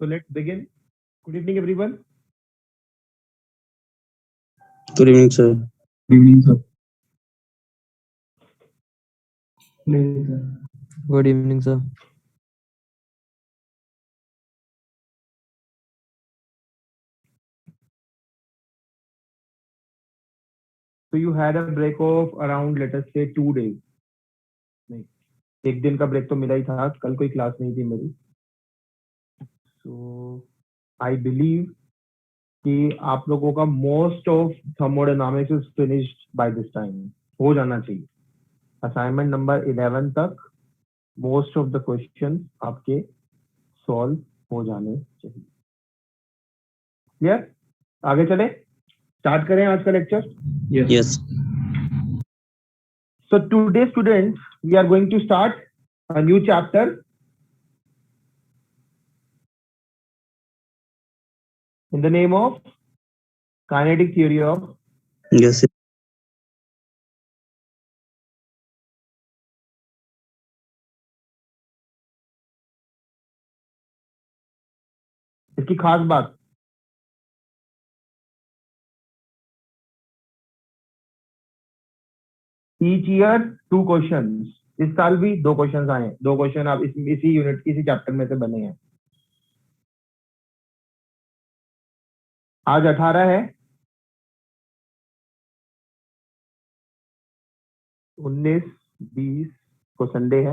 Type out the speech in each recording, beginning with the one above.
So let's begin. Good evening, everyone. Good evening, sir. Good evening, sir. Good evening, sir. So you had a break of around, let us say, 2 days. नहीं, एक दिन का break तो मिला ही था, कल कोई क्लास नहीं थी मेरी. So I believe कि आप लोगों का most of thermodynamics is finished by this time. हो जाना चाहिए. Assignment number 11 तक most of the questions आपके solve हो जाने चाहिए. Clear? आगे चले? Start करें आज का lecture. Yes. So today, students, we are going to start a new chapter in the name of kinetic theory of Yes. इसकी खास बात each year 2 questions. इस साल भी 2 क्वेश्चंस आए हैं. 2 क्वेश्चन आप इसी यूनिट इसी चैप्टर में से बने हैं. आज 18 है, 19, 20 को संडे है.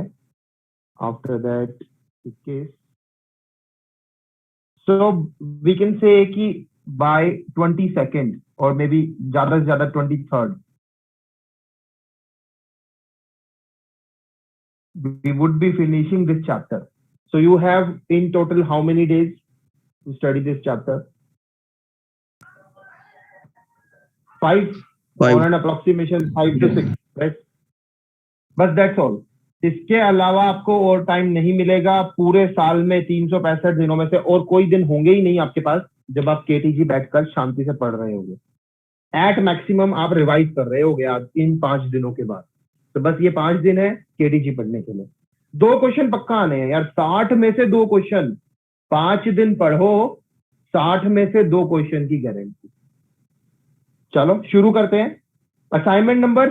After that 21. So we can say कि बाय 22nd और मे बी ज्यादा से ज्यादा 23rd we would be finishing this chapter. So you have in total how many days to study this chapter? 5 or an approximation 5 to 6, right? But that's all. इसके अलावा आपको और time नहीं मिलेगा पूरे साल में 365 दिनों में से, और कोई दिन होंगे ही नहीं आपके पास जब आप केटीजी बैठकर शांति से पढ़ रहे होंगे. एट मैक्सिमम आप रिवाइज कर रहे होगे आज इन 5 दिनों के बाद. तो बस ये 5 दिन है केटीजी पढ़ने के लिए. 2 क्वेश्चन पक्का आने हैं यार. 60 में से 2 क्वेश्चन. 5 दिन पढ़ो, 60 में से 2 क्वेश्चन की गारंटी. चलो शुरू करते हैं. Assignment number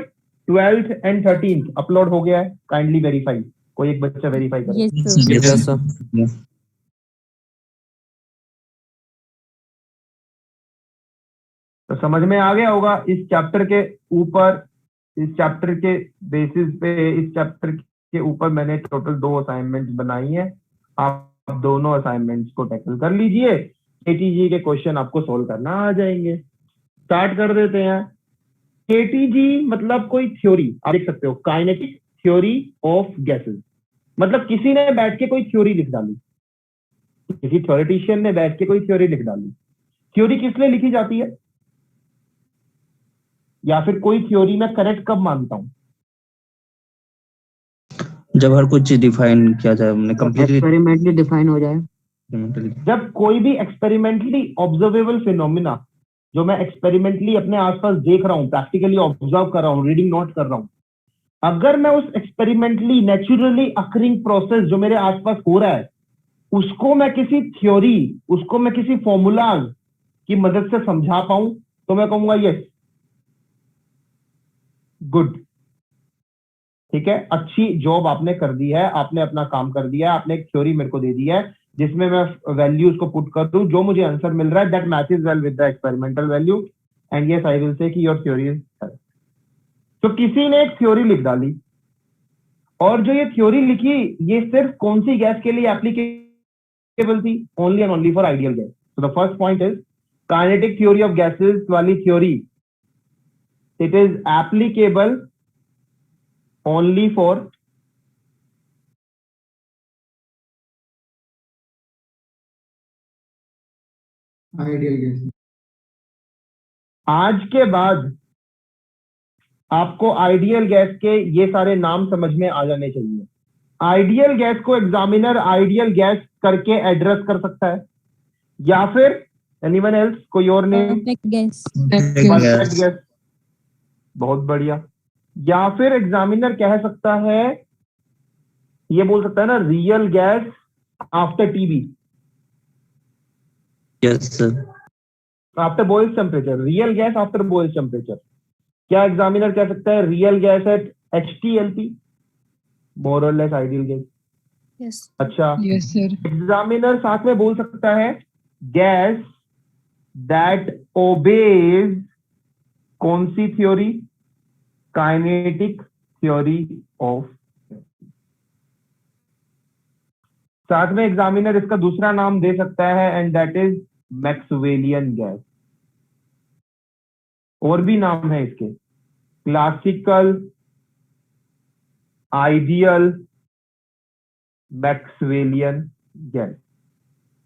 12th and 13th upload हो गया है. Kindly verify. कोई एक बच्चा वेरीफाई करे. Yes, sir. तो समझ में आ गया होगा. इस चैप्टर के ऊपर, इस चैप्टर के बेसिस पे, इस चैप्टर के ऊपर मैंने टोटल 2 असाइनमेंट्स बनाई हैं. आप दोनों असाइनमेंट्स को टैकल कर लीजिए. केटीजी के क्वेश्चन आपको सोल्व करना आ जाएंगे. स्टार्ट कर देते हैं. केटीजी मतलब कोई थ्योरी. आप देख सकते हो काइनेटिक थ्योरी ऑफ गैसेस. मतलब किसी ने बैठ के कोई थ्योरी लिख डाली, किसी थ्योरेटिशियन ने बैठ के कोई थ्योरी लिख डाली. थ्योरी किस लिए लिखी जाती है, या फिर कोई थ्योरी मैं करेक्ट कब मानता हूं? जब हर कुछ चीज डिफाइन किया जाए, हमने कंप्लीटली एक्सपेरिमेंटली डिफाइन हो जाए. जब कोई भी एक्सपेरिमेंटली ऑब्जर्वेबल फिनोमिना जो मैं एक्सपेरिमेंटली अपने आसपास देख रहा हूं, प्रैक्टिकली ऑब्जर्व कर रहा हूं, रीडिंग नोट कर रहा हूं, अगर मैं उस एक्सपेरिमेंटली नेचुरली अकरिंग प्रोसेस जो मेरे आसपास हो रहा है उसको मैं किसी थ्योरी, उसको मैं किसी फॉर्मूलाज की मदद से समझा पाऊं, तो मैं कहूंगा यस, गुड, ठीक है, अच्छी जॉब आपने कर दी है, आपने अपना काम कर दिया है, आपने एक थ्योरी मेरे को दे दी है जिसमें मैं वैल्यूज को पुट कर दूं, जो मुझे आंसर मिल रहा है that matches well with the experimental value, and yes I will say कि योर थ्योरी इज करेक्ट. तो किसी ने एक थ्योरी लिख डाली, और जो ये थ्योरी लिखी ये सिर्फ कौन सी गैस के लिए एप्लीकेबल थी? Only and only for ideal gas. So the first point is kinetic theory of gases वाली theory, it is applicable only for ideal gas. आज के बाद आपको आइडियल गैस के ये सारे नाम समझ में आ जाने चाहिए. आइडियल गैस को एग्जामिनर आइडियल गैस करके एड्रेस कर सकता है, या फिर एनीवन एल्स, कोई और name? Perfect gas. Perfect gas. बहुत बढ़िया. या फिर एग्जामिनर कह सकता है, ये बोल सकता है ना, real gas after TB. Yes, sir. After Boyle's temperature, real gas after Boyle's temperature. क्या एग्जामिनर कह सकता है real gas at HTLP? More और लेस आइडियल गैस। Yes. अच्छा, Yes, sir. एग्जामिनर साथ में बोल सकता है गैस दैट ओबेज कौन सी थ्योरी? Kinetic theory of. साथ में एग्जामिनर इसका दूसरा नाम दे सकता है and that is Maxwellian gas. और भी नाम है इसके, classical, ideal, Maxwellian gas.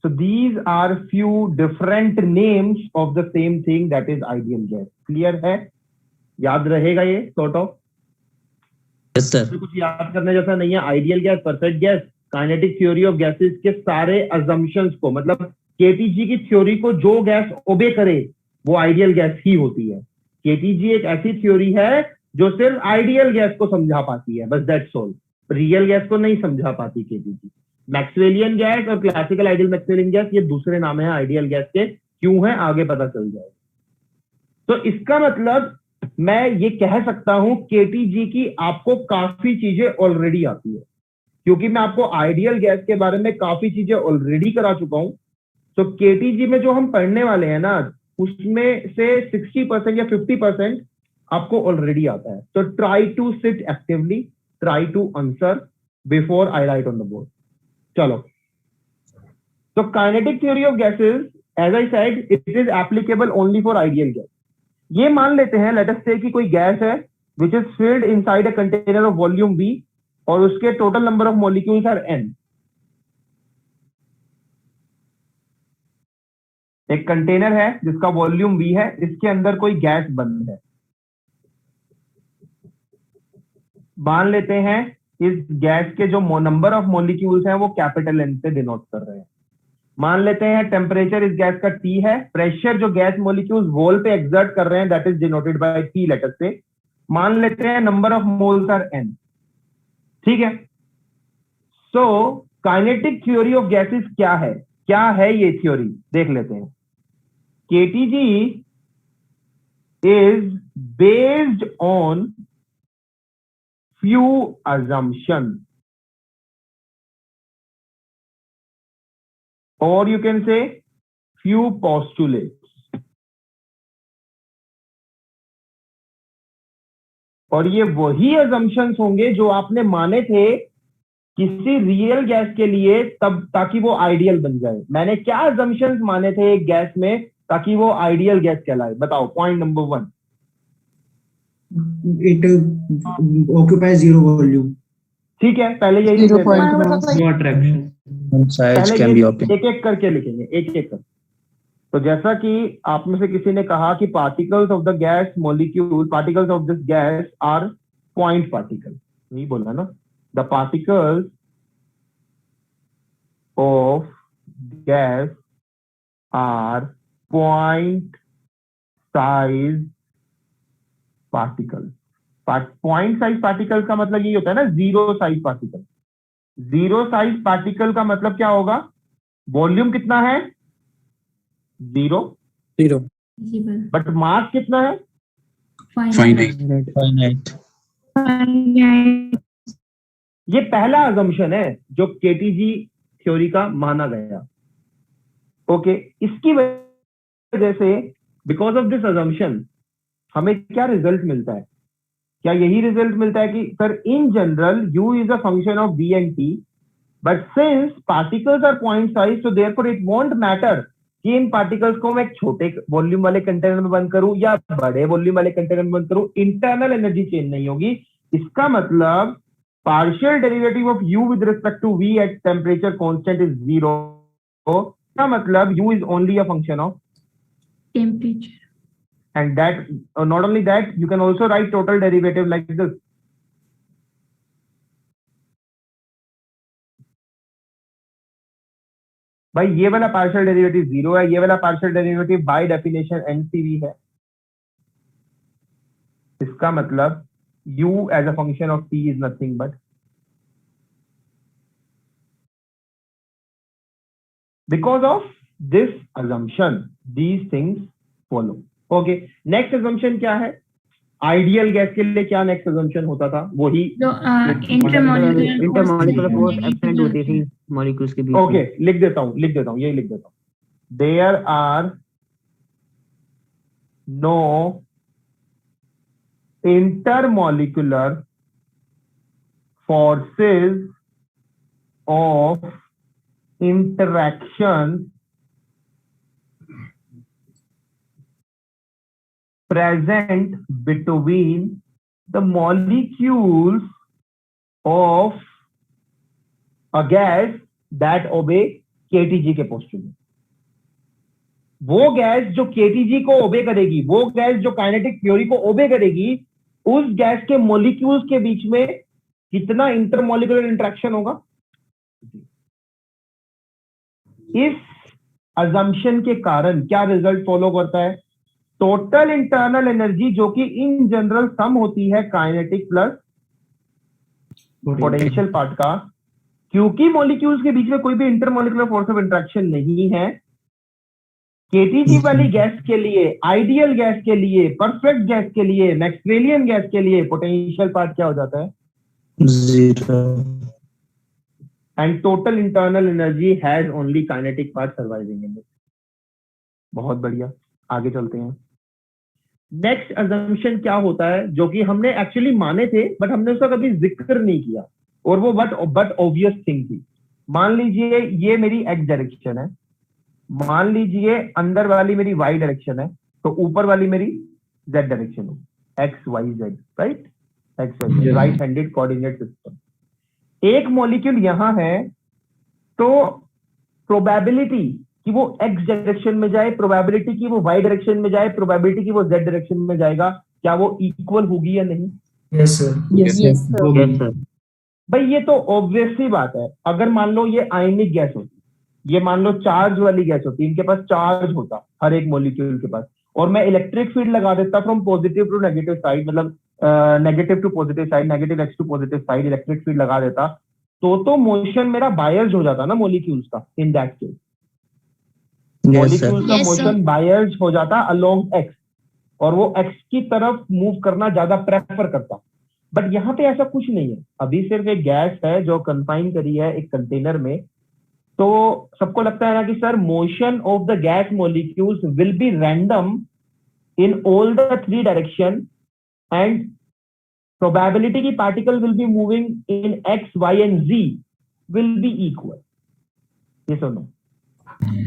So these are few different names of the same thing that is ideal gas. Clear है? याद रहेगा ये sort of? Yes, sir. कुछ याद करने जैसा नहीं है। Ideal gas, perfect gas, kinetic theory of gases के सारे assumptions को, मतलब केटीजी की थ्योरी को जो गैस ओबे करे वो आइडियल गैस ही होती है। केटीजी एक ऐसी थ्योरी है जो सिर्फ आइडियल गैस को समझा पाती है, बस दैट्स ऑल। रियल गैस को नहीं समझा पाती केटीजी। मैक्सवेलियन गैस और क्लासिकल आइडियल मैक्सवेलियन गैस ये दूसरे नाम है आइडियल गैस के। क्यों है आगे पता चल जाएगा। तो इसका मतलब मैं ये कह सकता हूं केटीजी की आपको काफी चीजें ऑलरेडी आती है, क्योंकि मैं आपको आइडियल गैस के बारे में काफी चीजें ऑलरेडी करा चुका हूं। तो केटीजी में जो हम पढ़ने वाले हैं ना, उसमें से 60% या 50% आपको ऑलरेडी आता है। तो try to sit actively, try to answer before I write on the board. चलो, तो kinetic theory of gases, as I said, it is applicable only for ideal gas. ये मान लेते हैं, लेट अस से कि कोई गैस है which is filled inside a container of volume V और उसके total number of molecules are N। एक कंटेनर है जिसका वॉल्यूम V है, इसके अंदर कोई गैस बंद है। मान लेते हैं इस गैस के जो नंबर ऑफ मॉलिक्यूल्स हैं वो कैपिटल N से डिनोट कर रहे हैं। मान लेते हैं टेम्परेचर इस गैस का T है, प्रेशर जो गैस मॉलिक्यूल्स वॉल पे एक्सर्ट कर रहे हैं that is denoted by P letter से। मान लेते हैं number of moles are N। ठीक है, सो काइनेटिक थ्योरी ऑफ गैसेस क्या है ये थ्योरी देख लेते हैं। KTG is based on few assumptions, or you can say few postulates, और ये वही assumptions होंगे जो आपने माने थे किसी रियल गैस के लिए, तब ताकि वो आइडियल बन जाए। मैंने क्या assumptions माने थे एक गैस में ताकि वो आइडियल गैस कहलाए? बताओ। Point number 1, It occupies zero volume. ठीक है, पहले यही 0.1. No attraction. Size पहले can ये be obtained. एक एक करके लिखेंगे, एक एक कर। तो जैसा कि आप में से किसी ने कहा कि particles of the gas molecule, particles of this gas are point particle, नहीं बोला ना? The particles of gas are point size particle. Point size particle का मतलब ये होता है ना, zero size particle. Zero size particle का मतलब क्या होगा? वॉल्यूम कितना है? जीरो, बट मास कितना है? Finite. ये पहला अजम्पशन है जो केटीजी थ्योरी का माना गया। ओके, इसकी वजह से, बिकॉज ऑफ दिस अजम्पशन, हमें क्या रिजल्ट मिलता है? क्या यही रिजल्ट मिलता है कि sir in general U is a function of V and T, but since particles are point size, so therefore it won't matter कि इन पार्टिकल्स को मैं छोटे वॉल्यूम वाले कंटेनर में बंद करूं या बड़े वॉल्यूम वाले कंटेनर में बंद करूं, इंटरनल एनर्जी चेंज नहीं होगी। इसका मतलब partial derivative of U with respect to V at temperature constant is 0। इसका मतलब U is only a function of Temperature. and that not only that, you can also write total derivative like this. भाई ये वाला partial derivative 0 है, ये वाला partial derivative by definition NCV है। इसका मतलब U as a function of T is nothing but because of this assumption, these things follow. Okay, next assumption क्या है? आइडियल गैस के लिए क्या नेक्स्ट assumption होता था? वही इंटरमॉलिक्यूलर फोर्स एब्सेंट होती थी मॉलिक्यूल्स के बीच में। ओके, लिख देता हूँ, यही लिख देता हूँ। There are no intermolecular forces of interaction present between the molecules of a gas that obey KTG के postulate। वो गैस जो KTG को ओबे करेगी, वो गैस जो काइनेटिक थ्योरी को ओबे करेगी, उस गैस के मॉलिक्यूल्स के बीच में कितना इंटरमॉलिक्यूलर इंटरेक्शन होगा। इस अजम्पशन के कारण क्या रिजल्ट फॉलो करता है? टोटल इंटरनल एनर्जी जो कि इन जनरल सम होती है काइनेटिक प्लस पोटेंशियल पार्ट का, क्योंकि मॉलिक्यूल्स के बीच में कोई भी इंटरमॉलिक्यूलर फोर्स ऑफ इंटरेक्शन नहीं है, केटीजी वाली गैस के लिए, आइडियल गैस के लिए, परफेक्ट गैस के लिए, मैक्सवेलियन गैस के लिए पोटेंशियल पार्ट क्या हो जाता है? 0। And total internal energy has only kinetic part surviving in it. बहुत बढ़िया, आगे चलते हैं। नेक्स्ट अजम्पशन क्या होता है जो कि हमने एक्चुअली माने थे बट हमने उसका कभी जिक्र नहीं किया, और वो बट ऑब्वियस थिंग थी। मान लीजिए ये मेरी एक्स डायरेक्शन है, मान लीजिए अंदर वाली मेरी वाई डायरेक्शन है, तो ऊपर वाली मेरी जेड डायरेक्शन हो, X Y Z, right? X Y Z, right handed coordinate system. एक मॉलिक्यूल यहां है तो प्रोबेबिलिटी कि वो एक्स डायरेक्शन में जाए, प्रोबेबिलिटी कि वो वाई डायरेक्शन में जाए, प्रोबेबिलिटी कि वो जेड डायरेक्शन में जाएगा, क्या वो इक्वल होगी या नहीं? Yes sir. Yes sir. भाई ये तो ऑब्वियस सी बात है। अगर मान लो ये आयनिक गैस होती, ये मान लो चार्ज वाली गैस होती, इनके पास चार्ज होता हर एक मॉलिक्यूल के पास, और मैं इलेक्ट्रिक फील्ड लगा देता from positive to negative side, मतलब negative to positive side, negative x to positive side electric field लगा देता, तो मोशन मेरा बायस्ड हो जाता ना मॉलिक्यूल्स का। इन दैट केस मॉलिक्यूल्स का मोशन बायस्ड हो जाता अलोंग एक्स, और वो एक्स की तरफ मूव करना ज्यादा प्रेफर करता। बट यहाँ पे ऐसा कुछ नहीं है, अभी सिर्फ एक गैस है जो कंफाइन करी है एक कंटेनर में, तो सबको लगता है ना कि sir motion of the gas molecules will be random in all the 3 direction and probability की particle will be moving in x y and z will be equal. ये सुनो,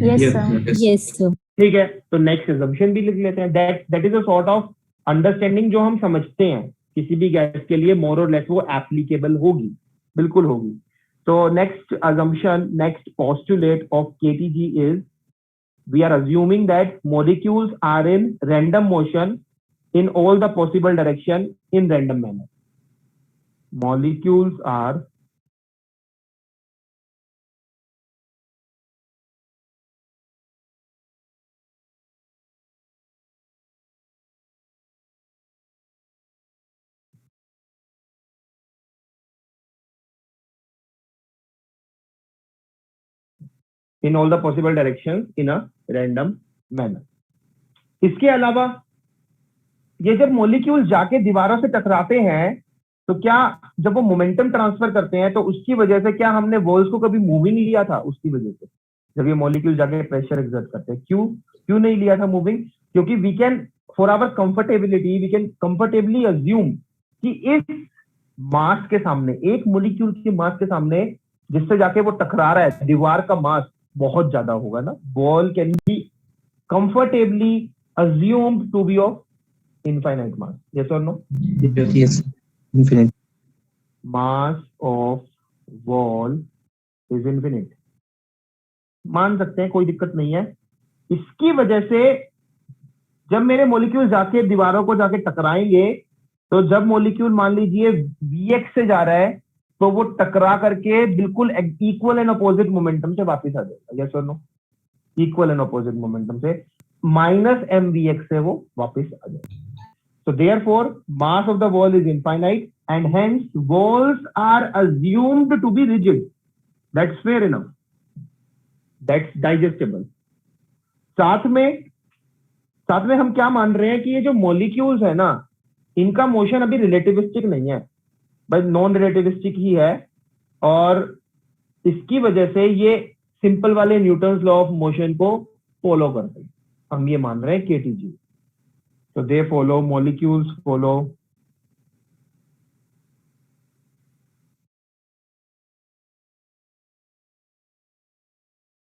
यस सर। ठीक है, तो नेक्स्ट assumption भी लिख लेते हैं। That is a sort of understanding जो हम समझते हैं किसी भी गैस के लिए मोर और लेस वो एप्लीकेबल होगी, बिल्कुल होगी। तो next assumption, next postulate of KTG is we are assuming that molecules are in random motion in all the possible direction in random manner. Molecules are in all the possible directions in a random manner. इसके अलावा ये जब molecule जाके दीवारों से टकराते हैं तो क्या जब वो मोमेंटम ट्रांसफर करते हैं तो उसकी वजह से क्या हमने वॉल्स को कभी मूविंग लिया था? उसकी वजह से जब ये मॉलिक्यूल जाके प्रेशर एक्सर्ट करते हैं, क्यों नहीं लिया था मूविंग? क्योंकि we can for our comfortability we can comfortably assume कि इस मास के सामने, एक मॉलिक्यूल के मास के सामने जिससे जाके वो टकरा रहा है, दीवार का मास बहुत ज्यादा होगा ना। Wall can be comfortably assumed to be of infinite mass. Yes or no? Yes, infinite. Mass of wall is infinite. मान सकते हैं, कोई दिक्कत नहीं है। इसकी वजह से जब मेरे मॉलिक्यूल जाके दीवारों को जाके टकराएंगे, तो जब मॉलिक्यूल मान लीजिए Vx से जा रहा है तो वो टकरा करके बिल्कुल इक्वल एंड अपोजिट मोमेंटम से वापस आ जाएगा। यस और no? Equal and opposite momentum से माइनस mvx से वो वापस आ जाएगा। So therefore mass of the wall is infinite and hence walls are assumed to be rigid. That's fair enough. That's digestible. साथ में हम क्या मान रहे हैं कि ये जो मॉलिक्यूल्स है ना, इनका मोशन अभी रिलेटिविस्टिक नहीं है, बस नॉन रिलेटिविस्टिक ही है, और इसकी वजह से ये सिंपल वाले न्यूटन्स लॉ ऑफ मोशन को फॉलो करते हैं। हम ये मान रहे हैं केटीजी। तो they follow, molecules follow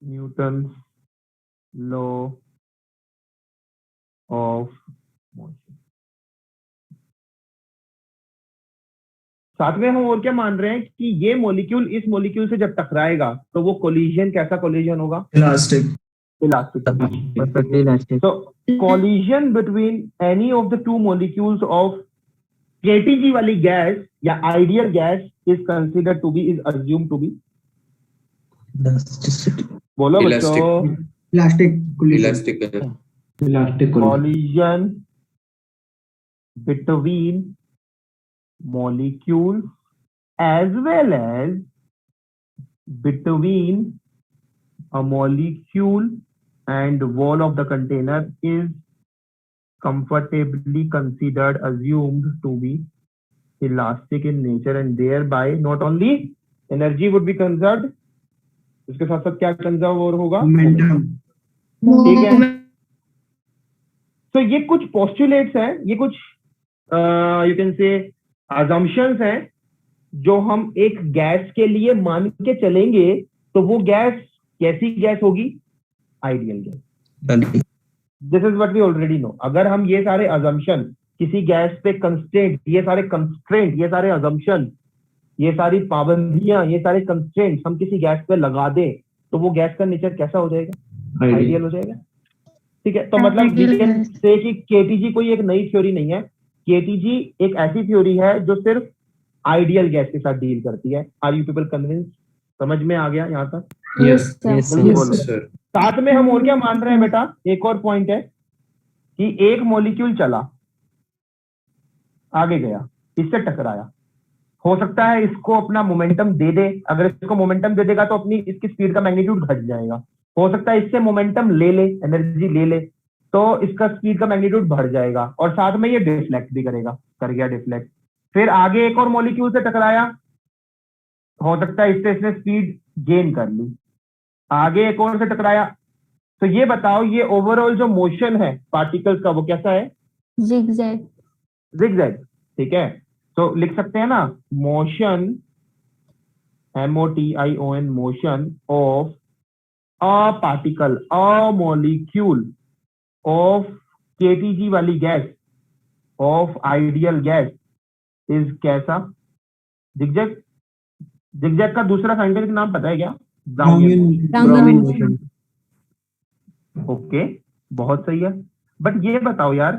Newton's law of motion. साथ में हम और क्या मान रहे हैं कि ये मॉलिक्यूल इस मॉलिक्यूल से जब टकराएगा तो वो कोलिजन कैसा कोलिजन होगा? Elastic. Elastic. Perfectly elastic. So collision between any of the two molecules of KTG वाली गैस या ideal gas is considered to be, is assumed to be, Elasticity. बोलो Elastic. बच्चों, इलास्टिक इलास्टिक है। Elastic collision between molecules as well as between a molecule and wall of the container is comfortably considered, assumed to be elastic in nature, and thereby not only energy would be conserved, उसके साथ साथ क्या conserve और होगा? Momentum. ठीक है। तो ये कुछ पोस्टुलेट्स हैं, ये कुछ यू कैन से अजम्पशंस हैं जो हम एक गैस के लिए मान के चलेंगे तो वो गैस कैसी गैस होगी? Ideal gas. This is what we already know. अगर हम ये सारे अजम्पशन किसी गैस पे कंस्ट्रेंट, ये सारे कंस्ट्रेंट, ये सारे अजम्पशन, ये सारी पाबंदियां, ये सारे कंस्ट्रेंट हम किसी गैस पे लगा दें तो वो गैस का नेचर कैसा हो जाएगा? आइडियल हो जाएगा। ठीक है। तो मतलब वी कैन से कि केटीजी कोई एक नई थ्योरी नहीं है। केटीजी एक ऐसी थ्योरी है जो सिर्फ आइडियल गैस के साथ डील करती है। Are you people convince? समझ में आ गया यहाँ तक? Yes Yes, sir. जल्दी बोलो। सर साथ में हम और क्या मान रहे हैं बेटा? एक और पॉइंट है कि एक मॉलिक्यूल चला, आगे गया, इससे टकराया, हो सकता है इसको अपना मोमेंटम दे दे। अगर इसको मोमेंटम दे देगा तो अपनी इसकी स्पीड का मैग्नीट्यूड घट जाएगा। हो सकता है इससे मोमेंटम ले ले, एनर्जी ले ले, तो इसका स्पीड का मैग्नीट्यूड बढ़ जाएगा, और साथ में ये डिफ्लेक्ट भी करेगा। कर गया डिफ्लेक्ट। फिर आगे एक और मॉलिक्यूल से टकराया, हो सकता है इससे इसने स्पीड गेन कर ली। आगे एक और से टकराया। तो ये बताओ, ये ओवरऑल जो मोशन है पार्टिकल्स का वो कैसा है? zigzag, zigzag. ठीक है। तो लिख सकते हैं ना, motion, MOTION, motion of a particle, a molecule of KTG वाली gas, of ideal gas is कैसा? जिगजैग। जिगजैग का दूसरा साइंटिफिक नाम पता है क्या? ब्राउनियन। Brownian motion. ओके, बहुत सही है। बट ये बताओ यार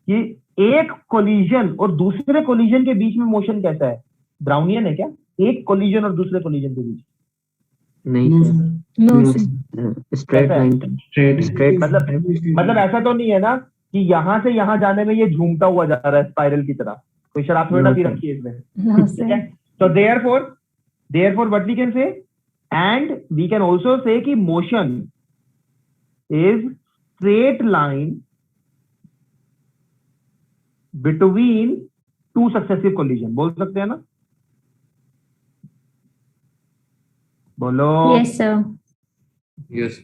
कि एक कोलिजन और दूसरे कोलिजन के बीच में मोशन कैसा है? ब्राउनियन है क्या? एक कोलिजन और दूसरे कोलिजन के बीच नहीं no sir. no No, sir, Straight कैसा है? line. स्ट्रेट मतलब ऐसा तो नहीं है ना कि यहां से यहां जाने में ये झूमता हुआ जा रहा है स्पाइरल की तरह? कोई शराब थोड़ी ना पी रखी है इसमें। no ठीक है। sir, तो therefore what we can say, and we can also say कि motion is straight line between two successive collision। बोल सकते हैं ना? बोलो। yes sir, यस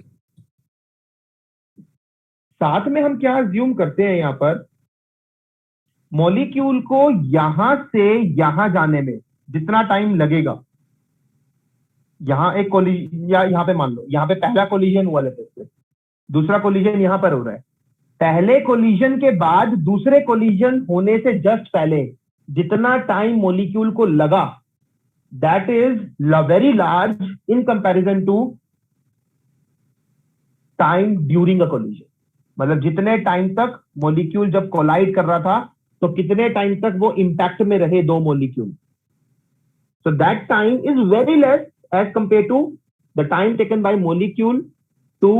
साथ में हम क्या अज्यूम करते हैं यहाँ पर? मॉलिक्यूल को यहां से यहां जाने में जितना टाइम लगेगा, यहां एक कोलिजन, या यहां पे मान लो यहां पे पहला कोलिजन हुआ लेते हैं, दूसरा कोलिजन यहां पर हो रहा है। पहले कोलिजन के बाद दूसरे कोलिजन होने से जस्ट पहले जितना टाइम मॉलिक्यूल को लगा, that is very large in comparison to time during a collision. मतलब जितने टाइम तक मॉलिक्यूल जब कोलाइड कर रहा था तो कितने टाइम तक वो इंपैक्ट में रहे दो molecule. So that time is very less as compare to the time taken by molecule to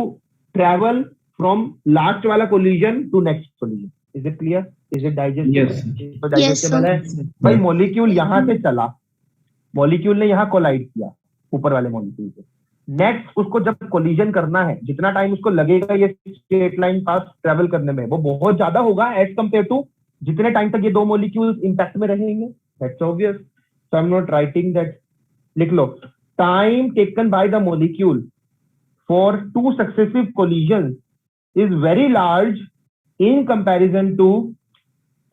travel from last वाला collision to next collision. Is it clear? Is it digestible? Digestible है भाई। Molecule यहां से चला, molecule ने यहां collide किया ऊपर वाले मॉलिक्यूल से, नेक्स्ट उसको जब कोलिजन करना है, जितना टाइम उसको लगेगा ये स्ट्रेट लाइन पास ट्रेवल करने में, वो बहुत ज्यादा होगा एज कंपेयर टू जितने टाइम तक ये दो मॉलिक्यूल्स इंटैक्ट में रहेंगे. That's obvious. So I am not writing that. लिख लो, time taken by the molecule for two successive collision is very large in comparison to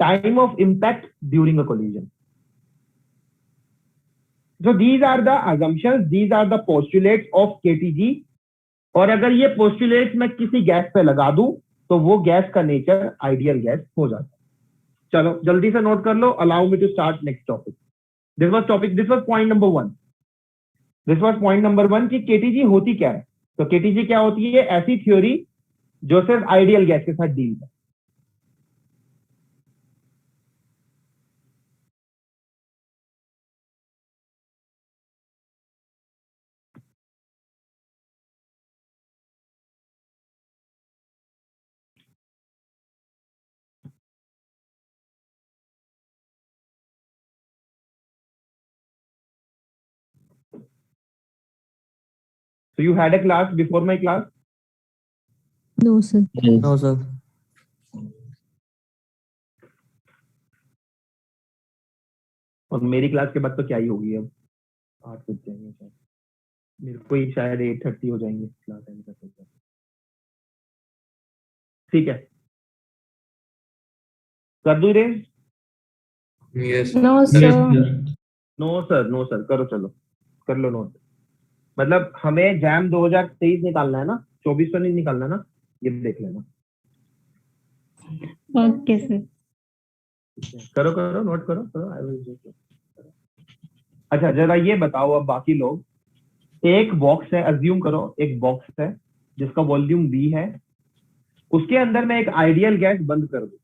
time of impact during a collision. So these are the assumptions, these are the postulates of KTG. और अगर ये postulates मैं किसी gas पे लगा दूं तो वो गैस का नेचर आइडियल गैस हो जाता है. चलो जल्दी से नोट कर लो. Allow me to start next topic. This was point number 1. This was point number 1 कि KTG होती क्या है. तो KTG क्या होती है? ऐसी थ्योरी जो सिर्फ आइडियल गैस के साथ डील है. So you had a class before my class? No, sir. No, sir. और मेरी क्लास के बाद तो क्या ही होगी अब. 8 बज जाएंगे शायद. मेरे को ही शायद 8:30 हो जाएंगे क्लास एंड तक. ठीक है, कर दूं range? Yes. No, Yes, sir. sir. No sir करो. चलो कर लो नोट. मतलब हमें जैम 2023 निकालना है ना, 24 तो नहीं निकालना ना. ये देख लेना. Okay, sir. करो नोट करो. I will just. अच्छा जरा ये बताओ अब बाकी लोग. एक बॉक्स है, अज्यूम करो एक बॉक्स है जिसका वॉल्यूम V है. उसके अंदर मैं एक आइडियल गैस बंद कर दूं.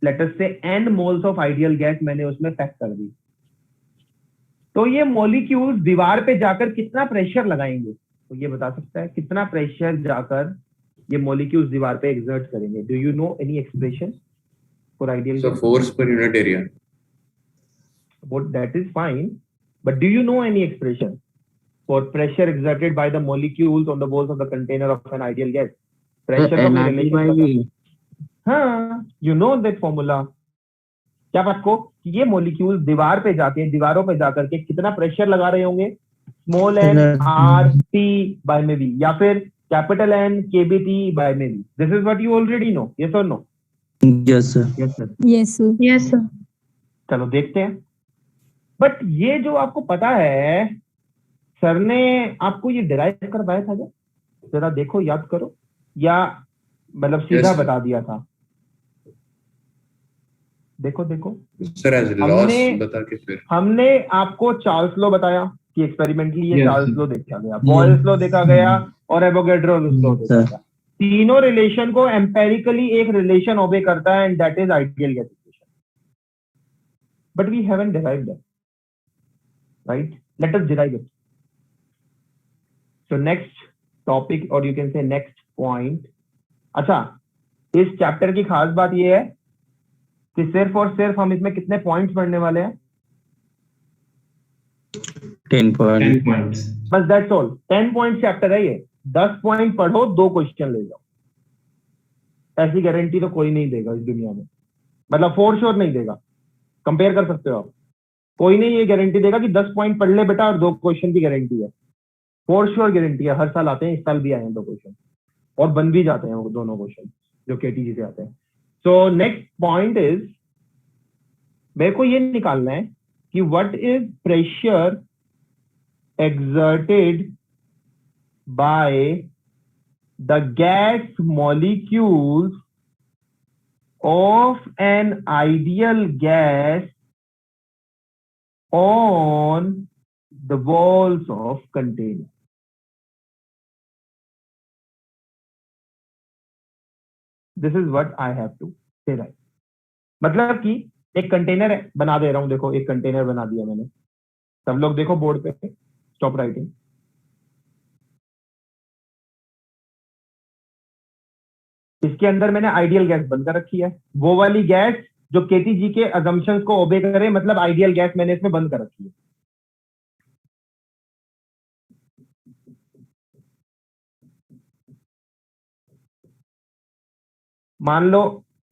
लेट अस से n moles of ideal gas मैंने उसमें पैक कर दी. तो ये मॉलिक्यूल्स दीवार पे जाकर कितना प्रेशर लगाएंगे? तो ये बता सकता है कितना प्रेशर जाकर ये मॉलिक्यूल्स दीवार पे एक्सर्ट करेंगे? Do you know any expression for ideal So gas? force per unit area. But that is fine. But do you know any expression for pressure exerted by the molecules on the walls of the container of an ideal gas? Pressure का कोई NRT by relation V. हाँ, you know that formula. क्या बात को कि ये molecule दीवार पे जाके, दीवारों पे जाकर के कितना प्रेशर लगा रहे होंगे? Small n r t by में v या फिर कैपिटल N kbt by में v. This is what you already know. Yes or no? Yes, sir. Yes, sir. Yes, sir. Yes, sir. चलो देखते हैं. बट ये जो आपको पता है, सर ने आपको ये डिराइव करवाया था क्या? जरा देखो, याद करो. या मतलब सीधा Yes. बता दिया था? देखो. Sir as loss हमने- बता के फिर. हमने आपको चार्ल्स लॉ बताया कि एक्सपेरिमेंटली ये Yes. चार्ल्स लॉ देखा गया, बॉयल्स लॉ देखा गया और एवोगैड्रो लॉ देखा Sir. गया. तीनों रिलेशन को एम्पेरिकली एक रिलेशन ओबे करता है and that is ideal gas equation. But we haven't derived that. Right? Let us derive it. So next topic or you can say next point. अच्छा, इस chapter की खास बात ये है कि सिर्फ और सिर्फ हम इसमें कितने पॉइंट्स पढ़ने वाले हैं? 10 point. 10 points. बस दैट्स ऑल. 10 पॉइंट चैप्टर है ये. 10 पॉइंट पढ़ो, 2 क्वेश्चन ले जाओ. ऐसी गारंटी तो कोई नहीं देगा इस दुनिया में. मतलब फॉर श्योर नहीं देगा. कंपेयर कर सकते हो आप. कोई नहीं ये गारंटी देगा कि 10 पॉइंट पढ़ ले बेटा और 2 क्वेश्चन की गारंटी है. फॉर श्योर गारंटी है. हर साल आते हैं, इस साल भी आए हैं 2 क्वेश्चन और बन भी जाते हैं वो दोनों क्वेश्चन जो केटीजी से आते हैं. सो नेक्स्ट पॉइंट इज, मेरे को ये निकालना है कि what is pressure exerted by the gas molecules of an ideal gas on the walls of container. This is what I have to say, right? मतलब कि एक कंटेनर बना दे रहा हूं. देखो एक कंटेनर बना दिया मैंने. सब लोग देखो बोर्ड पे. Stop writing. इसके अंदर मैंने आइडियल गैस बंद कर रखी है. वो वाली गैस जो केटीजी के अजम्पशंस को ओबे करे, मतलब आइडियल गैस मैंने इसमें बंद कर रखी है. मान लो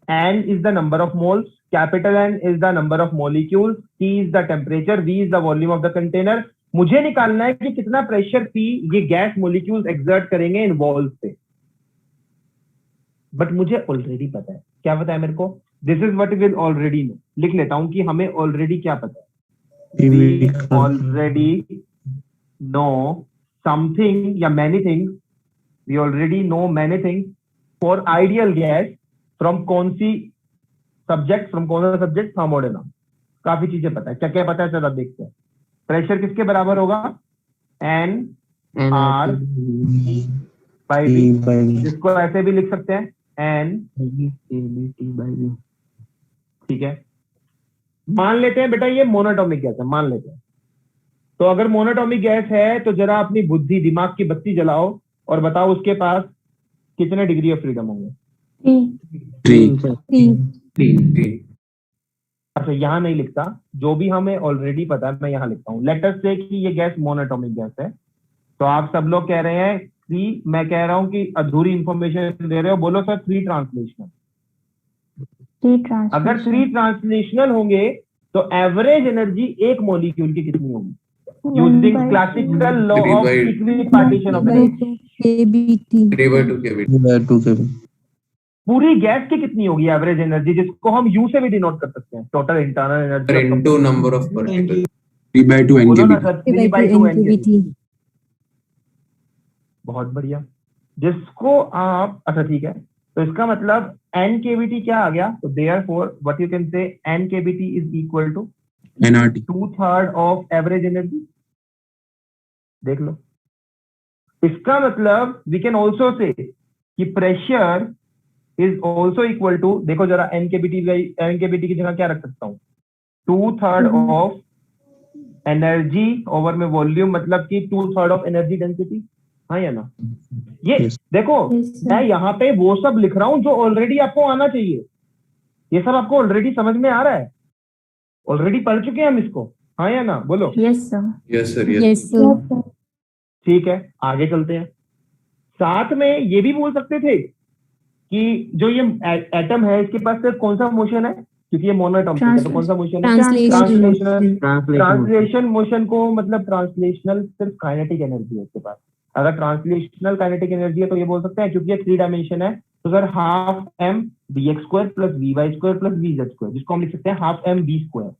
n is the number of moles, capital N is the number of molecules, T is the temperature, V is the volume of the container. मुझे निकालना है कि कितना प्रेशर P ये गैस मोलिक्यूल्स एक्सर्ट करेंगे इन वॉल्स पे, बट मुझे ऑलरेडी पता है. क्या पता है मेरे को? This is what will already know. लिख लेता हूं कि हमें ऑलरेडी क्या पता है. वी ऑलरेडी नो समथिंग या many things. We already know many things for ideal gas from कौन सी सब्जेक्ट, फ्रॉम कौन सा सब्जेक्ट, थर्मोडायनामिक्स. काफी चीजें पता है. क्या क्या पता है चलो देखते हैं. प्रेशर किसके बराबर होगा? एन आर बाई वी, जिसको ऐसे भी लिख सकते हैं एन KBT by V. ठीक है. मान लेते हैं बेटा ये मोनोटॉमिक गैस है, मान लेते हैं. तो अगर मोनोटॉमिक गैस है तो जरा अपनी बुद्धि, दिमाग की बत्ती जलाओ और बताओ उसके पास कितने डिग्री ऑफ फ्रीडम होंगे? 3 3 अच्छा यहाँ नहीं लिखता, जो भी हमें ऑलरेडी पता है मैं यहाँ लिखता हूँ. लेट अस से कि ये गैस मोनोटॉमिक गैस है. तो आप सब लोग कह रहे हैं 3, मैं कह रहा हूँ कि अधूरी इंफॉर्मेशन दे रहे हो. बोलो सर 3 ट्रांसलेशनल. अगर 3 ट्रांसलेशनल होंगे तो एवरेज एनर्जी एक मॉलिक्यूल की कितनी होगी? Using classical law of equipartition of energy. KBT 3/2 kB. पूरी गैस की कितनी होगी एवरेज एनर्जी, जिसको हम यू से भी डिनोट कर सकते हैं, total internal energy into number of particles. 3/2 बोलो ना NKB. Sir 3/2 KBT. बहुत बढ़िया. जिसको आप, अच्छा ठीक है, तो इसका मतलब NKBT क्या आ गया? तो therefore what you can say NKBT is equal to NRT. 2/3 of average energy. देख लो. इसका मतलब वी कैन ऑल्सो से कि pressure is also equal to, देखो जरा NKBT की जगह क्या रख सकता हूँ? 2/3 ऑफ एनर्जी ओवर में वॉल्यूम, मतलब कि 2/3 ऑफ एनर्जी डेंसिटी. हाँ या ना? ये Yes. देखो Yes, sir. मैं यहाँ पे वो सब लिख रहा हूँ जो ऑलरेडी आपको आना चाहिए. ये सब आपको ऑलरेडी समझ में आ रहा है, ऑलरेडी पढ़ चुके हैं हम इसको. हाँ या ना? बोलो. Yes, sir. Yes sir, yes. Yes, sir. ठीक है, आगे चलते हैं. साथ में ये भी बोल सकते थे कि जो ये एटम है इसके पास सिर्फ कौन सा मोशन है, क्योंकि ये मोनोटॉमिक है तो कौन सा मोशन है? Translation. ट्रांसलेशन मोशन को मतलब ट्रांसलेशनल सिर्फ काइनेटिक एनर्जी है इसके पास. अगर ट्रांसलेशनल काइनेटिक एनर्जी है तो ये बोल सकते हैं, क्योंकि ये 3 डायमेंशन है, तो sir half m dx² plus vy² plus vz², जिसको हम लिख सकते हैं half m v²,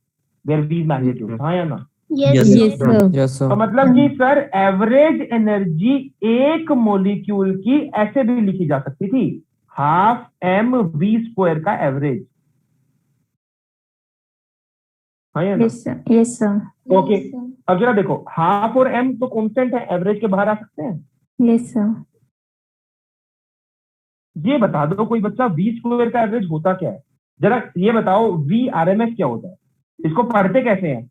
where v is magnitude. हाँ या ना? Yes, Yes, sir. Yes, sir. तो मतलब कि सर एवरेज एनर्जी एक मॉलिक्यूल की ऐसे भी लिखी जा सकती थी, हाफ m v² का एवरेज. हाँ या ना? Yes, sir. Yes, sir. Okay. अब जरा देखो, हाफ और m तो कांस्टेंट है, एवरेज के बाहर आ सकते हैं. Yes, sir. ये बता दो कोई बच्चा v² का एवरेज होता क्या है? जरा ये बताओ, v RMS क्या होता है? इसको पढ़ते कैसे हैं?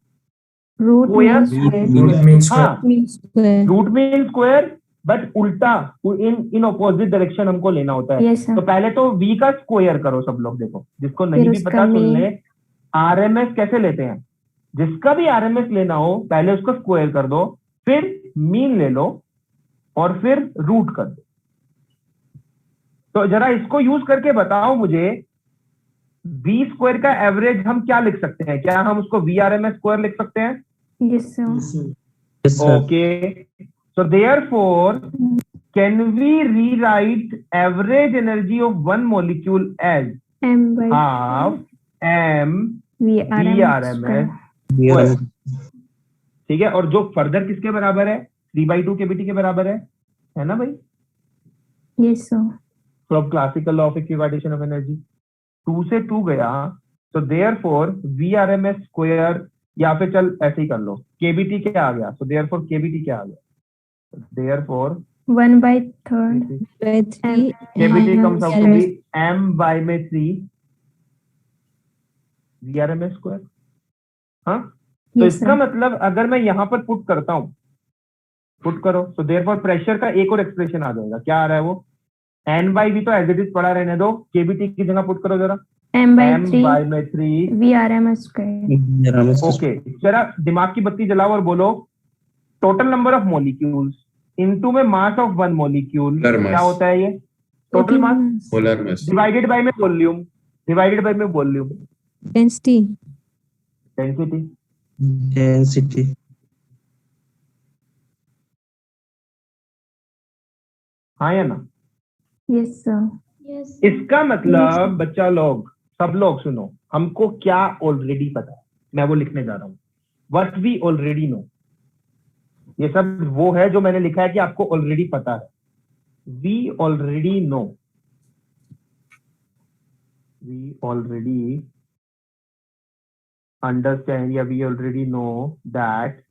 Root Square. means square. हाँ, Mean square. Root mean square, but उल्टा इन ऑपोजिट डायरेक्शन हमको लेना होता है. Yes, sir. तो पहले तो v का स्क्वायर करो सब लोग. देखो जिसको नहीं फिर भी उसका पता सुन mean. ले. RMS कैसे लेते हैं? जिसका भी RMS लेना हो पहले उसको स्क्वायर कर दो, फिर मीन ले लो और फिर रूट कर दो. तो जरा इसको यूज करके बताओ मुझे, v² का एवरेज हम क्या लिख सकते हैं? क्या हम उसको VRMS² लिख सकते हैं? Yes, sir. Yes, sir. Okay. So therefore, can we rewrite average energy of one molecule as M by half m VRMS VRMS? Yeah. ठीक है. और जो फर्दर किसके बराबर है? 3/2 kBT के बराबर है ना भाई? Yes, sir. From classical law of equipartition of energy. 2 से 2 गया, तो therefore VRMS², या फिर चल ऐसे ही कर लो, KBT क्या आ गया? तो therefore KBT क्या आ गया? therefore 1/3. By 3. KBT comes out to minus be m/3 VRMS². हाँ, तो Yes, इसका sir. मतलब अगर मैं यहाँ पर पुट करता हूँ, पुट करो, तो therefore प्रेशर का एक और एक्सप्रेशन आ जाएगा. क्या आ रहा है वो? n/v तो एज इट इज पड़ा रहने दो, KBT की जगह पुट करो जरा. m/3 VRMS square. ओके. जरा दिमाग की बत्ती जलाओ और बोलो, total number of molecules into में mass of one molecule Molar mass. क्या होता है? ये total mass Molar mass. Divided by में वॉल्यूम, डिवाइडेड बाय में वॉल्यूम, Density. डेंसिटी। Density. हाँ या ना? Yes, sir. इसका मतलब बच्चा लोग, सब लोग सुनो, हमको क्या ऑलरेडी पता है, मैं वो लिखने जा रहा हूँ। व्हाट वी ऑलरेडी नो, ये सब वो है जो मैंने लिखा है कि आपको ऑलरेडी पता है। We already know, we already understand या we already know that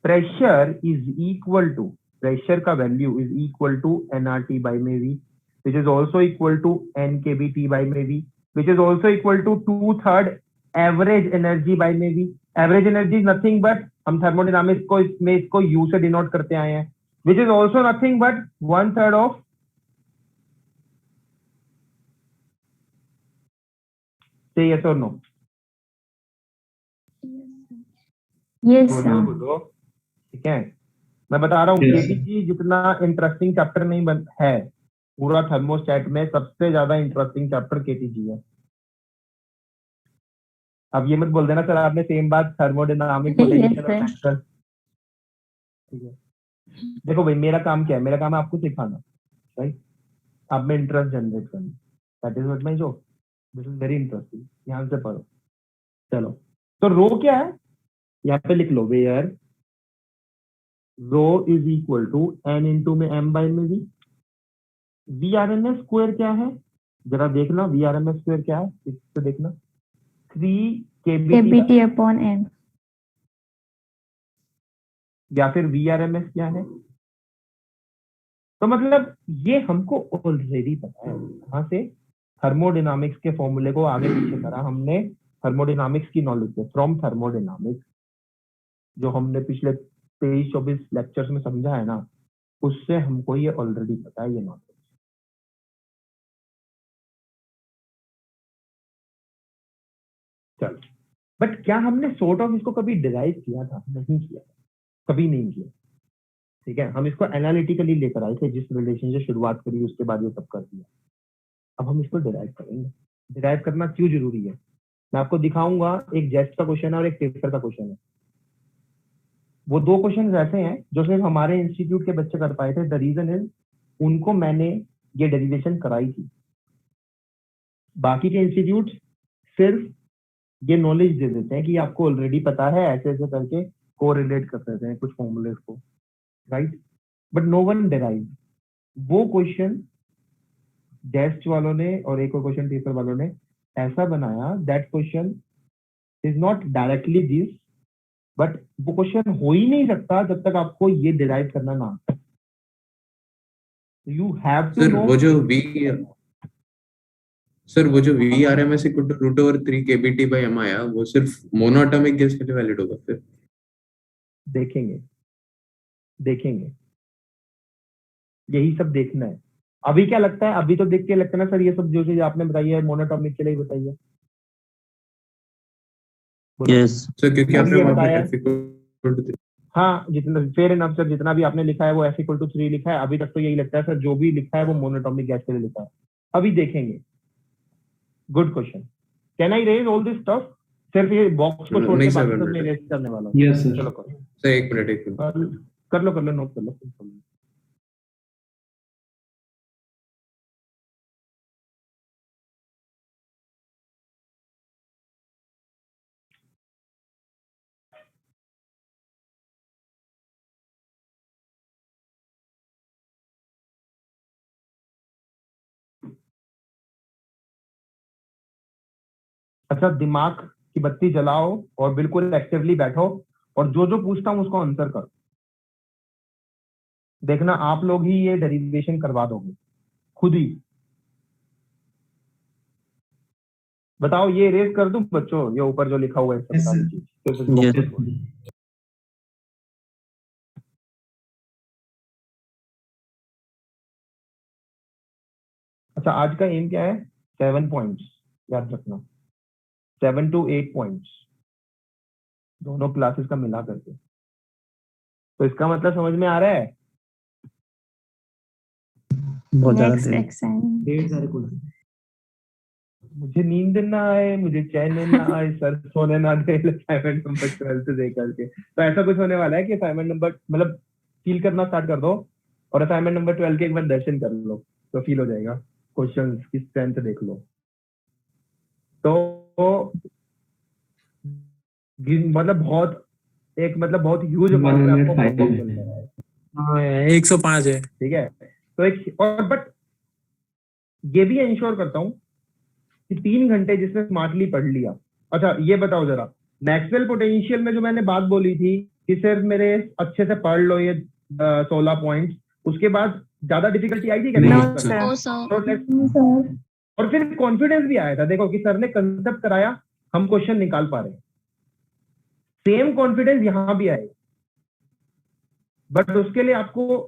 pressure is equal to, pressure का value is equal to nRT by में v, which is also equal to n kBT by में v, which is also equal to 2/3 average energy by में v। Average energy is nothing but, हम thermodynamics को इसमें इसको u से denote करते आए हैं, which is also nothing but 1/3 of, say yes or no, Yes, बोलो sir. बोलो, ठीक है। मैं बता रहा हूँ Yes. केबीजी जितना इंटरेस्टिंग चैप्टर नहीं है पूरा थर्मोस्टेट में, सबसे ज्यादा इंटरेस्टिंग चैप्टर केटीजी है। अब ये मत बोल देना सर आपने सेम बात थर्मोडायनामिक पोटेंशियल और Yes, वेक्टर, ठीक है। देखो भाई मेरा काम क्या है, मेरा काम है आपको सिखाना, राइट, आप में इंटरेस्ट जनरेट करना, that is what my job, this is very interesting, ध्यान से पढ़ो। चलो तो रो क्या है, यहाँ पे लिख लो, where rho is equal to n into में एम बाई में v. V R M s square क्या है, जरा देखना, v R M s square क्या है, इससे देखना, 3 केबीटी KBT upon M. या फिर वी आर एम एस क्या है। तो मतलब ये हमको ऑलरेडी पता है, कहाँ से, थर्मोडायनामिक्स के फॉर्मूले को आगे पीछे करा हमने, थर्मोडायनामिक्स की नॉलेज से, फ्रॉम थर्मोडायनामिक्स, जो हमने पिछले 23-24 लेक्चर्स में समझा है ना, उससे हमको ये ऑलरेडी पता है, ये नॉलेज। चलो, बट क्या हमने सॉर्ट ऑफ इसको कभी डिराइव किया था? नहीं किया, कभी नहीं किया, ठीक है। हम इसको एनालिटिकली लेकर आए थे, जिस रिलेशन से शुरुआत करी उसके बाद ये सब कर दिया। अब हम इसको डिराइव करेंगे। डिराइव करना क्यों जरूरी है, मैं आपको दिखाऊंगा। एक जेस्ट का क्वेश्चन है और एक पेपर का क्वेश्चन है। वो 2 क्वेश्चन ऐसे हैं जो सिर्फ हमारे इंस्टीट्यूट के बच्चे कर पाए थे। द रीजन इज उनको मैंने ये डेरिवेशन कराई थी, बाकी के इंस्टीट्यूट सिर्फ ये नॉलेज दे देते हैं कि आपको ऑलरेडी पता है, ऐसे ऐसे करके कोरिलेट कर देते हैं कुछ फॉर्मूलेस को, right, but no one derive. वो क्वेश्चन जेस्ट वालों ने और एक और क्वेश्चन पेपर वालों ने ऐसा बनाया, that question is not directly this, but वो क्वेश्चन हो ही नहीं सकता जब तक आपको ये डिराइव करना ना आए। You have to sir know. वो जो V R M S equal to root over 3 KBT by M आया, वो सिर्फ मोनोएटॉमिक गैस के लिए वैलिड होगा फिर? देखेंगे देखेंगे, यही सब देखना है। अभी क्या लगता है, अभी तो देख के लगता है ना सर ये सब जो चीज आपने बताई है मोनोटॉमिक के लिए बताई है। Yes. सर क्योंकि अभी ये आपने बताया, F इक्वल टू 3। हाँ जितना फेयर एनफ सर, जितना भी आपने लिखा है वो F इक्वल टू 3 लिखा है। अभी तक तो यही लगता है सर, जो भी लिखा है वो मोनोटॉमिक गैस के लिए लिखा है। अभी देखेंगे। Good question. Can I raise all this stuff? सिर्फ ये बॉक्स को छोड़ के नहीं सर, बाकी सब मैं रेज करने वाला हूँ। Yes, sir. चलो करो, सर एक मिनट कर लो नोट कर लो। अच्छा, दिमाग की बत्ती जलाओ और बिल्कुल एक्टिवली बैठो और जो जो पूछता हूं उसको आंसर करो। देखना आप लोग ही ये डेरिवेशन करवा दोगे खुद ही। बताओ ये रेज कर दूं बच्चों, ये ऊपर जो लिखा हुआ है सब Yes, सारी sir. चीज सिर्फ इस box Yes. को छोड़। अच्छा, आज का एम क्या है? 7 पॉइंट्स याद रखना, 7 to 8 पॉइंट्स दोनों क्लासेस का मिला करके। तो इसका मतलब समझ में आ रहा है? बहुत ज्यादा Next देर। exam. ढेर सारे कुल मुझे नींद ना आए, मुझे चैन ना आए, सर सोने ना दे असाइनमेंट नंबर 12 से दे करके। तो ऐसा कुछ होने वाला है कि असाइनमेंट नंबर मतलब फील करना स्टार्ट कर दो और असाइनमेंट नंबर 12 के एक बार दर्शन कर लो तो फील हो जाएगा। क्वेश्चंस की स्ट्रेंथ देख लो। तो मतलब बहुत ह्यूज अमाउंट में आपको 105 होमवर्क मिल रहा है। हाँ 105 है। ठीक है, तो एक और बट ये भी इंश्योर करता हूँ कि 3 घंटे जिसने स्मार्टली पढ़ लिया। अच्छा ये बताओ जरा, मैक्सवेल पोटेंशियल में जो मैंने बात बोली थी कि सिर्फ मेरे अच्छे से पढ़ लो ये 16 पॉइंट्स, उसके बाद ज्यादा डिफिकल्टी आई थी क्या? No, नहीं sir. तो let's- और फिर कॉन्फिडेंस भी आया था, देखो कि सर ने कंसेप्ट कराया, हम क्वेश्चन निकाल पा रहे हैं। सेम कॉन्फिडेंस यहां भी आएगा, बट उसके लिए आपको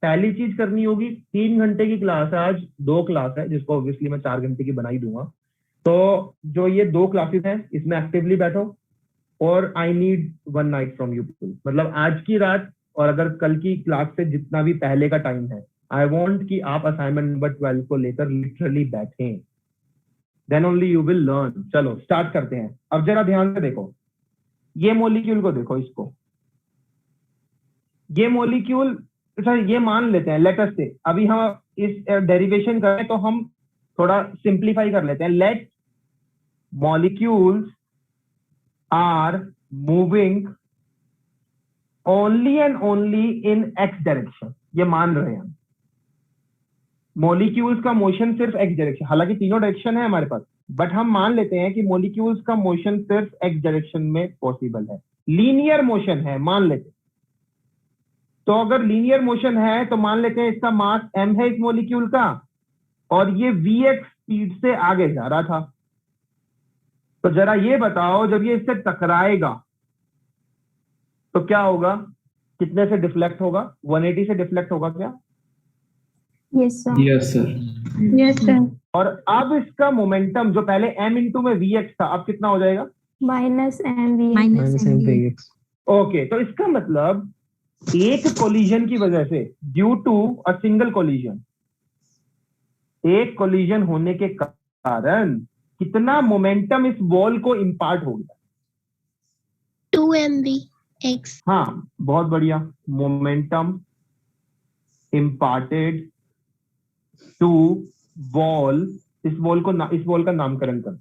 पहली चीज करनी होगी, 3 घंटे की क्लास है, आज 2 क्लास है जिसको ऑब्वियसली मैं 4 घंटे की बना ही दूंगा। तो जो ये 2 क्लासेस हैं इसमें एक्टिवली बैठो और I need 1 night from you people, मतलब आज की रात और अगर कल की क्लास से जितना भी पहले का टाइम है, आई वांट कि आप असाइनमेंट नंबर 12 को लेकर लिटरली बैठें, then only you will learn. चलो स्टार्ट करते हैं। अब जरा ध्यान से देखो, ये मॉलिक्यूल को देखो, इसको, ये मॉलिक्यूल, सर ये मान लेते हैं, लेट अस से अभी हम इस डेरिवेशन करें तो हम थोड़ा सिंप्लीफाई कर लेते हैं। Let molecules are moving only and only in X direction, ये मान रहे हैं हम। मॉलिक्यूल्स का मोशन सिर्फ एक्स डायरेक्शन, हालांकि तीनों डायरेक्शन है हमारे पास, बट हम मान लेते हैं कि मॉलिक्यूल्स का मोशन सिर्फ एक्स डायरेक्शन में पॉसिबल है, लीनियर मोशन है मान लेते हैं। तो अगर लीनियर मोशन है तो मान लेते हैं इसका मास m है इस मॉलिक्यूल का, और ये vx स्पीड से आगे जा रहा था। तो जरा ये बताओ, जब ये इससे टकराएगा तो क्या होगा, कितने से डिफ्लेक्ट होगा? 180 से डिफ्लेक्ट होगा क्या? Yes, sir. Yes sir Yes, sir. और अब इसका मोमेंटम जो पहले m इंटू में vx था, अब कितना हो जाएगा? Minus mv. Minus mvx। Okay, तो इसका मतलब एक कोलिजन की वजह से, due to a single collision, एक कोलिजन होने के कारण कितना मोमेंटम इस वॉल को इंपार्ट हो गया? 2 mvx. हाँ बहुत बढ़िया, मोमेंटम इंपार्टेड टू वॉल। इस वॉल का नामकरण कर,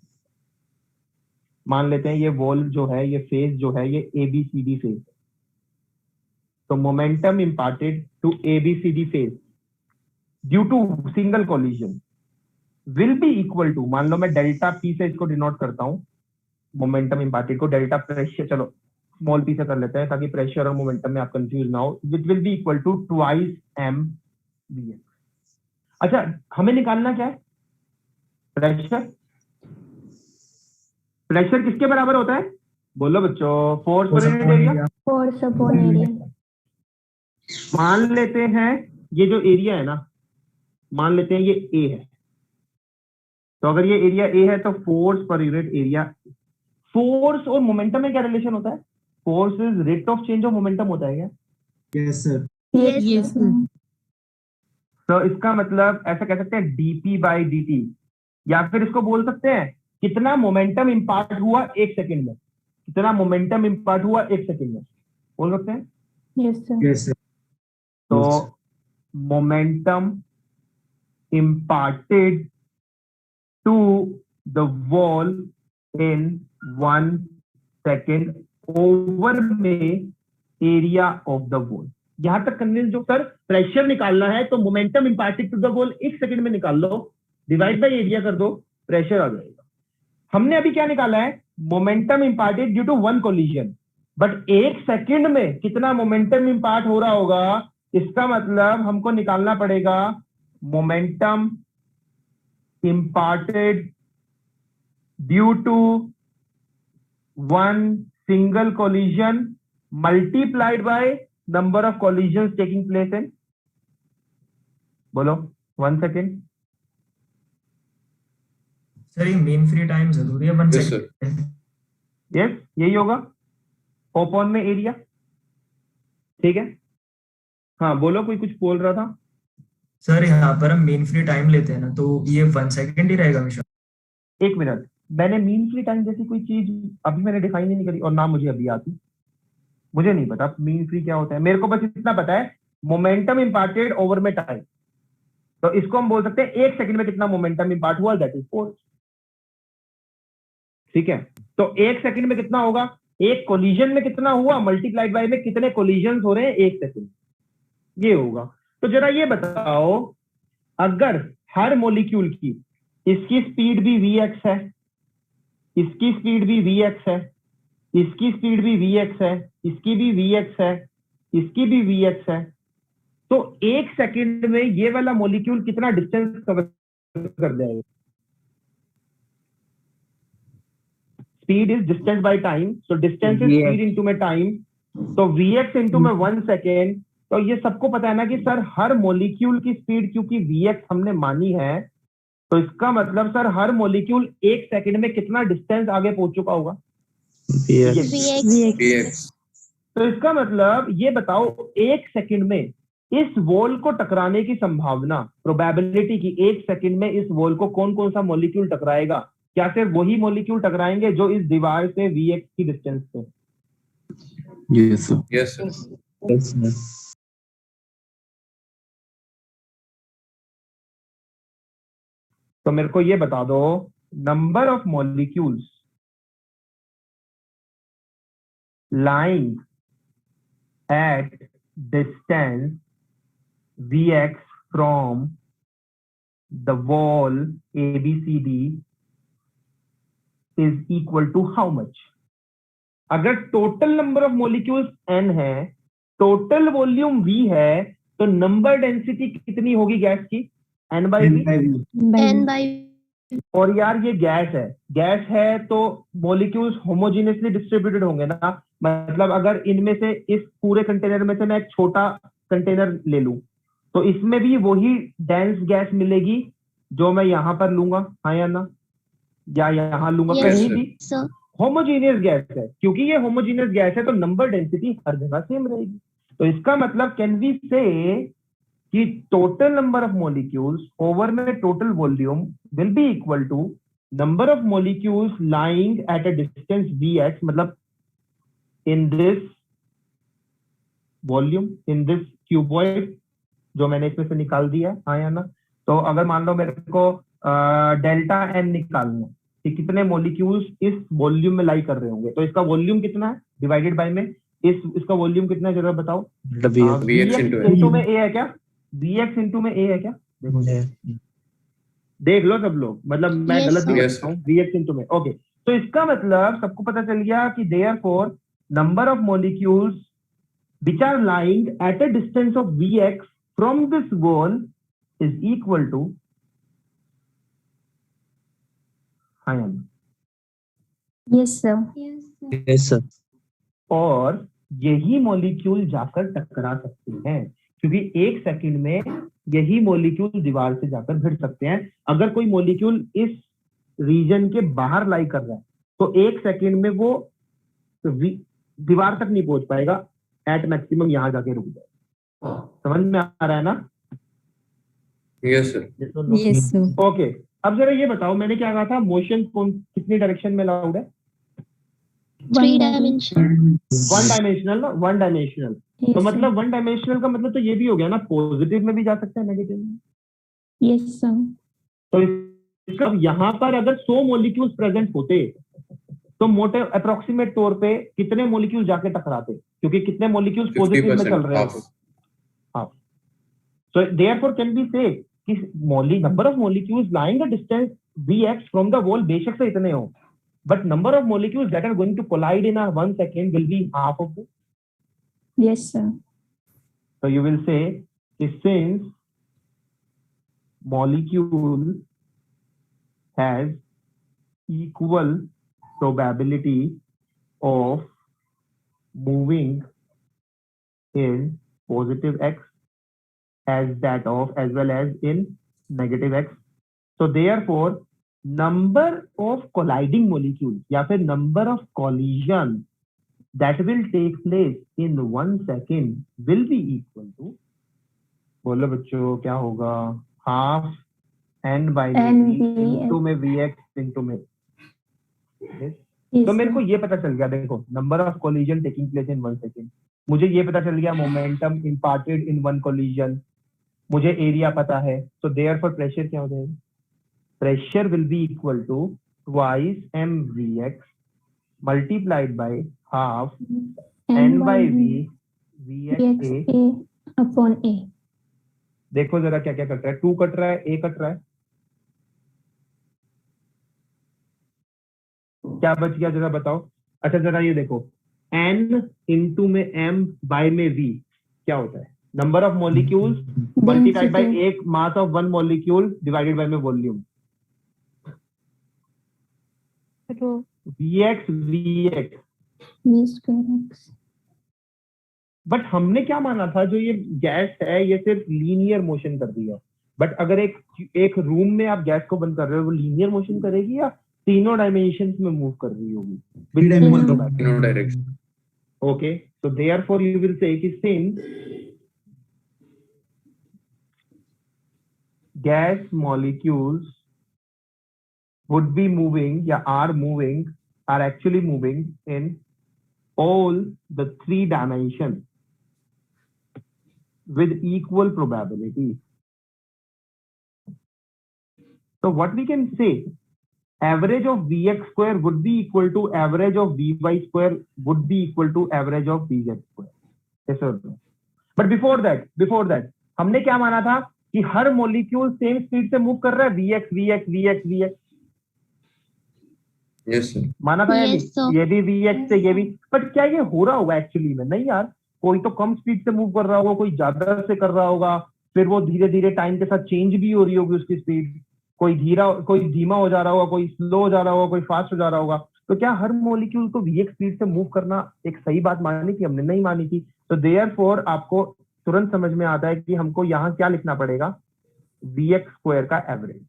मान लेते हैं ये वॉल जो है, ये फेस जो है, ये ABCD फेस। तो momentum imparted to ABCD face due to single collision will be equal to, मान लो मैं डेल्टा P से इसको डिनोट करता हूं, मोमेंटम इंपार्टेड को डेल्टा प्रेशर, चलो स्मॉल p से कर लेते हैं ताकि प्रेशर और मोमेंटम में आप कंफ्यूज ना हो, it will be equal to twice mvx। अच्छा हमें निकालना क्या है? प्रेशर। प्रेशर किसके बराबर होता है? बोलो बच्चों, force per unit area. Force upon area. मान लेते हैं ये जो एरिया है ना, मान लेते हैं ये A है, तो अगर ये एरिया A है तो force per unit area. Force और मोमेंटम में क्या रिलेशन होता है? Force is rate of change of momentum होता है क्या? Yes sir Yes, sir. तो इसका मतलब ऐसा कह सकते हैं dp बाई dt, या फिर इसको बोल सकते हैं कितना मोमेंटम इंपार्ट हुआ 1 सेकंड में, कितना मोमेंटम इंपार्ट हुआ 1 सेकंड में, बोल सकते हैं। Yes, sir. यस सर तो momentum imparted to the wall in 1 second over में area of the wall। यहां तक कन्विंस जो सर प्रेशर निकालना है तो momentum imparted to the wall 1 second में निकाल लो, डिवाइड बाय एरिया कर दो, प्रेशर आ जाएगा। हमने अभी क्या निकाला है? Momentum imparted due to 1 collision, but 1 second में कितना मोमेंटम इंपार्ट हो रहा होगा, इसका मतलब हमको निकालना पड़ेगा momentum imparted due to 1 single collision multiplied by number of collisions taking place in, बोलो 1 second। सर ये मेन फ्री टाइम जरूरी है 1 Yes, सेकंड? यस यही होगा, ओपन में एरिया। ठीक है, हाँ बोलो, कोई कुछ बोल रहा था। सर यहाँ पर हम मीन फ्री टाइम लेते हैं ना, तो ये 1 सेकंड ही रहेगा हमेशा। एक मिनट, मैंने मीन फ्री टाइम जैसी कोई चीज अभी मैंने डिफाइन ही नहीं करी और ना मुझे अभी आती। मुझे नहीं पता मीन फ्री क्या होता है, मेरे को बस इतना पता है मोमेंटम इम्पार्टेड ओवर में टाइम। तो इसको हम बोल सकते हैं 1 सेकंड में कितना मोमेंटम इम्पार्ट हुआ, दैट इज फोर्स। ठीक है, तो 1 सेकंड में कितना होगा, एक कोलिजन में कितना हुआ मल्टीप्लाइड बाय में कितने कोलिजन हो रहे हैं 1 सेकंड, ये होगा। तो जरा ये बताओ, अगर हर मॉलिक्यूल की इसकी स्पीड भी vx है, इसकी स्पीड भी vx है, इसकी स्पीड भी vx है, इसकी भी vx है, इसकी भी vx है, तो 1 सेकंड में ये वाला मॉलिक्यूल कितना डिस्टेंस कवर कर जाएगा? Speed is distance by time, so distance is speed into में टाइम, तो vx इनटू में 1 सेकेंड। तो ये सबको पता है ना कि सर हर मॉलिक्यूल की स्पीड क्योंकि vx हमने मानी है, तो इसका मतलब सर हर मॉलिक्यूल 1 सेकंड में कितना डिस्टेंस आगे पहुंच चुका होगा? Vx. Vx. Vx. तो इसका मतलब ये बताओ 1 सेकंड में इस वॉल को टकराने की संभावना, प्रोबेबिलिटी की 1 सेकंड में इस वॉल को कौन कौन सा मॉलिक्यूल टकराएगा? क्या सिर्फ वही मॉलिक्यूल टकराएंगे जो इस दीवार से vx की डिस्टेंस पे? Yes, sir. Yes, sir. Yes, sir. तो मेरे को ये बता दो, number of molecules lying at distance vx from the wall ABCD is equal to how much? अगर total number of molecules n है, टोटल वॉल्यूम v है, तो नंबर डेंसिटी कितनी होगी गैस की? n by v। N by और यार ये गैस है तो मॉलिक्यूल्स होमोजीनियसली डिस्ट्रीब्यूटेड होंगे ना। मतलब अगर इनमें से इस पूरे कंटेनर में से मैं एक छोटा कंटेनर ले लूं, तो इसमें भी वही डेंस गैस मिलेगी जो मैं यहां पर लूंगा, हाँ या ना, या यहां लूंगा, Yes, कहीं sir. भी sir. होमोजीनियस गैस है। क्योंकि ये होमोजीनियस गैस है तो नंबर डेंसिटी हर जगह सेम रहेगी। तो इसका मतलब कैन वी से कि total number of molecules over में total volume will be equal to number of molecules lying at a distance vx, मतलब in this volume, in this cuboid जो मैंने इसमें से निकाल दिया है, हाँ या ना। तो अगर मान लो मेरे को डेल्टा एन निकालना कि कितने मॉलिक्यूल्स इस वॉल्यूम में लाई कर रहे होंगे, तो इसका वॉल्यूम कितना है डिवाइडेड बाय में इसका वॉल्यूम कितना है जरा बताओ। Vx. Vx into n. Into में ए है क्या? vx इंटू में ए है क्या? देखो देख लो सब लोग, मतलब मैं Yes, गलत भी sir. कर Yes, सकता हूँ। vx इंटू में, ओके। तो इसका मतलब सबको पता चल गया कि therefore number of molecules which are lying at a distance of vx from this wall is equal to, हाँ या ना? Yes, sir. Yes, sir. और यही मॉलिक्यूल जाकर टकरा सकते हैं, क्योंकि 1 सेकंड में यही मॉलिक्यूल दीवार से जाकर भिड़ सकते हैं। अगर कोई मॉलिक्यूल इस रीजन के बाहर लाई कर रहा है तो 1 सेकंड में वो दीवार तक नहीं पहुंच पाएगा, एट मैक्सिमम यहां जाके रुक जाए। समझ में आ रहा है ना? Yes, sir. Yes, sir. Okay, अब जरा ये बताओ, मैंने क्या कहा था, मोशन कितनी डायरेक्शन में अलाउड है? 3 dimension. वन डायमेंशनल ना, वन डायमेंशनल। Yes, तो sir. मतलब वन डायमेंशनल का मतलब तो ये भी हो गया ना, पॉजिटिव में भी जा सकते हैं, नेगेटिव में। Yes, sir. तो इसका यहाँ पर अगर 100 मॉलिक्यूल्स प्रेजेंट होते तो मोटे अप्रोक्सीमेट तौर पे कितने मॉलिक्यूल जाके टकराते? क्योंकि कितने मॉलिक्यूल्स पॉजिटिव में चल 50%, रहे half. होते। हाँ, सो देयरफॉर कैन बी से कि number of molecules lying a distance vx from the wall बेशक से इतने हो, but number of molecules that are going to collide in a 1 second will be half of this. Yes, sir. So you will say since molecule has equal probability of moving in positive x as that of as well as in negative x, so therefore number of colliding molecules या फिर number of collision that will take place in 1 second will be equal to बोलो बच्चों क्या होगा? Half n by N v V into में vx into में yes? Yes, तो मेरे को sir. ये पता चल गया, देखो number of collision taking place in 1 second, मुझे ये पता चल गया मोमेंटम इम्पार्टेड इन 1 कोलिजन, मुझे एरिया पता है, तो देयरफॉर प्रेशर क्या हो जाएगा? Pressure will be equal to twice mvx multiplied by half n by v vx a। A upon A. देखो जरा क्या क्या कट रहा है, 2 कट रहा है, a कट रहा है, क्या बच गया जरा बताओ। अच्छा जरा ये देखो, n इंटू में m बाय में v क्या होता है? Number of molecules multiplied by Density. एक mass of one molecule divided by में volume. vx vx। V square X. But हमने क्या माना था, जो ये गैस है ये सिर्फ लीनियर मोशन कर रही है, बट अगर एक रूम में आप गैस को बंद कर रहे हो, वो लीनियर मोशन करेगी या तीनों डायमेंशंस में मूव कर रही होगी? No direction. Okay, so therefore you will say कि since gas molecules would be moving या are actually moving in all the 3 dimensions with equal probability. So what we can say, average of vx square would be equal to average of vy square would be equal to average of vz square. Yes or no? But before that हमने क्या माना था कि हर molecule same speed से move कर रहा है, vx vx vx vx yes sir. माना था या Yes, sir. नहीं? ये भी vx से ये भी, बट क्या ये हो रहा होगा एक्चुअली में? नहीं यार, कोई तो कम स्पीड से मूव कर रहा होगा, कोई ज्यादा से कर रहा होगा, फिर वो धीरे धीरे टाइम के साथ चेंज भी हो रही होगी उसकी स्पीड, कोई धीमा हो जा रहा होगा, कोई स्लो हो जा रहा होगा, कोई फास्ट हो जा रहा होगा। तो क्या हर मॉलिक्यूल को vx स्पीड से मूव करना एक सही बात मानी थी? हमने नहीं मानी थी। तो देयरफॉर आपको तुरंत समझ में आता है कि हमको यहाँ क्या लिखना पड़ेगा? vx स्क्वायर का एवरेज।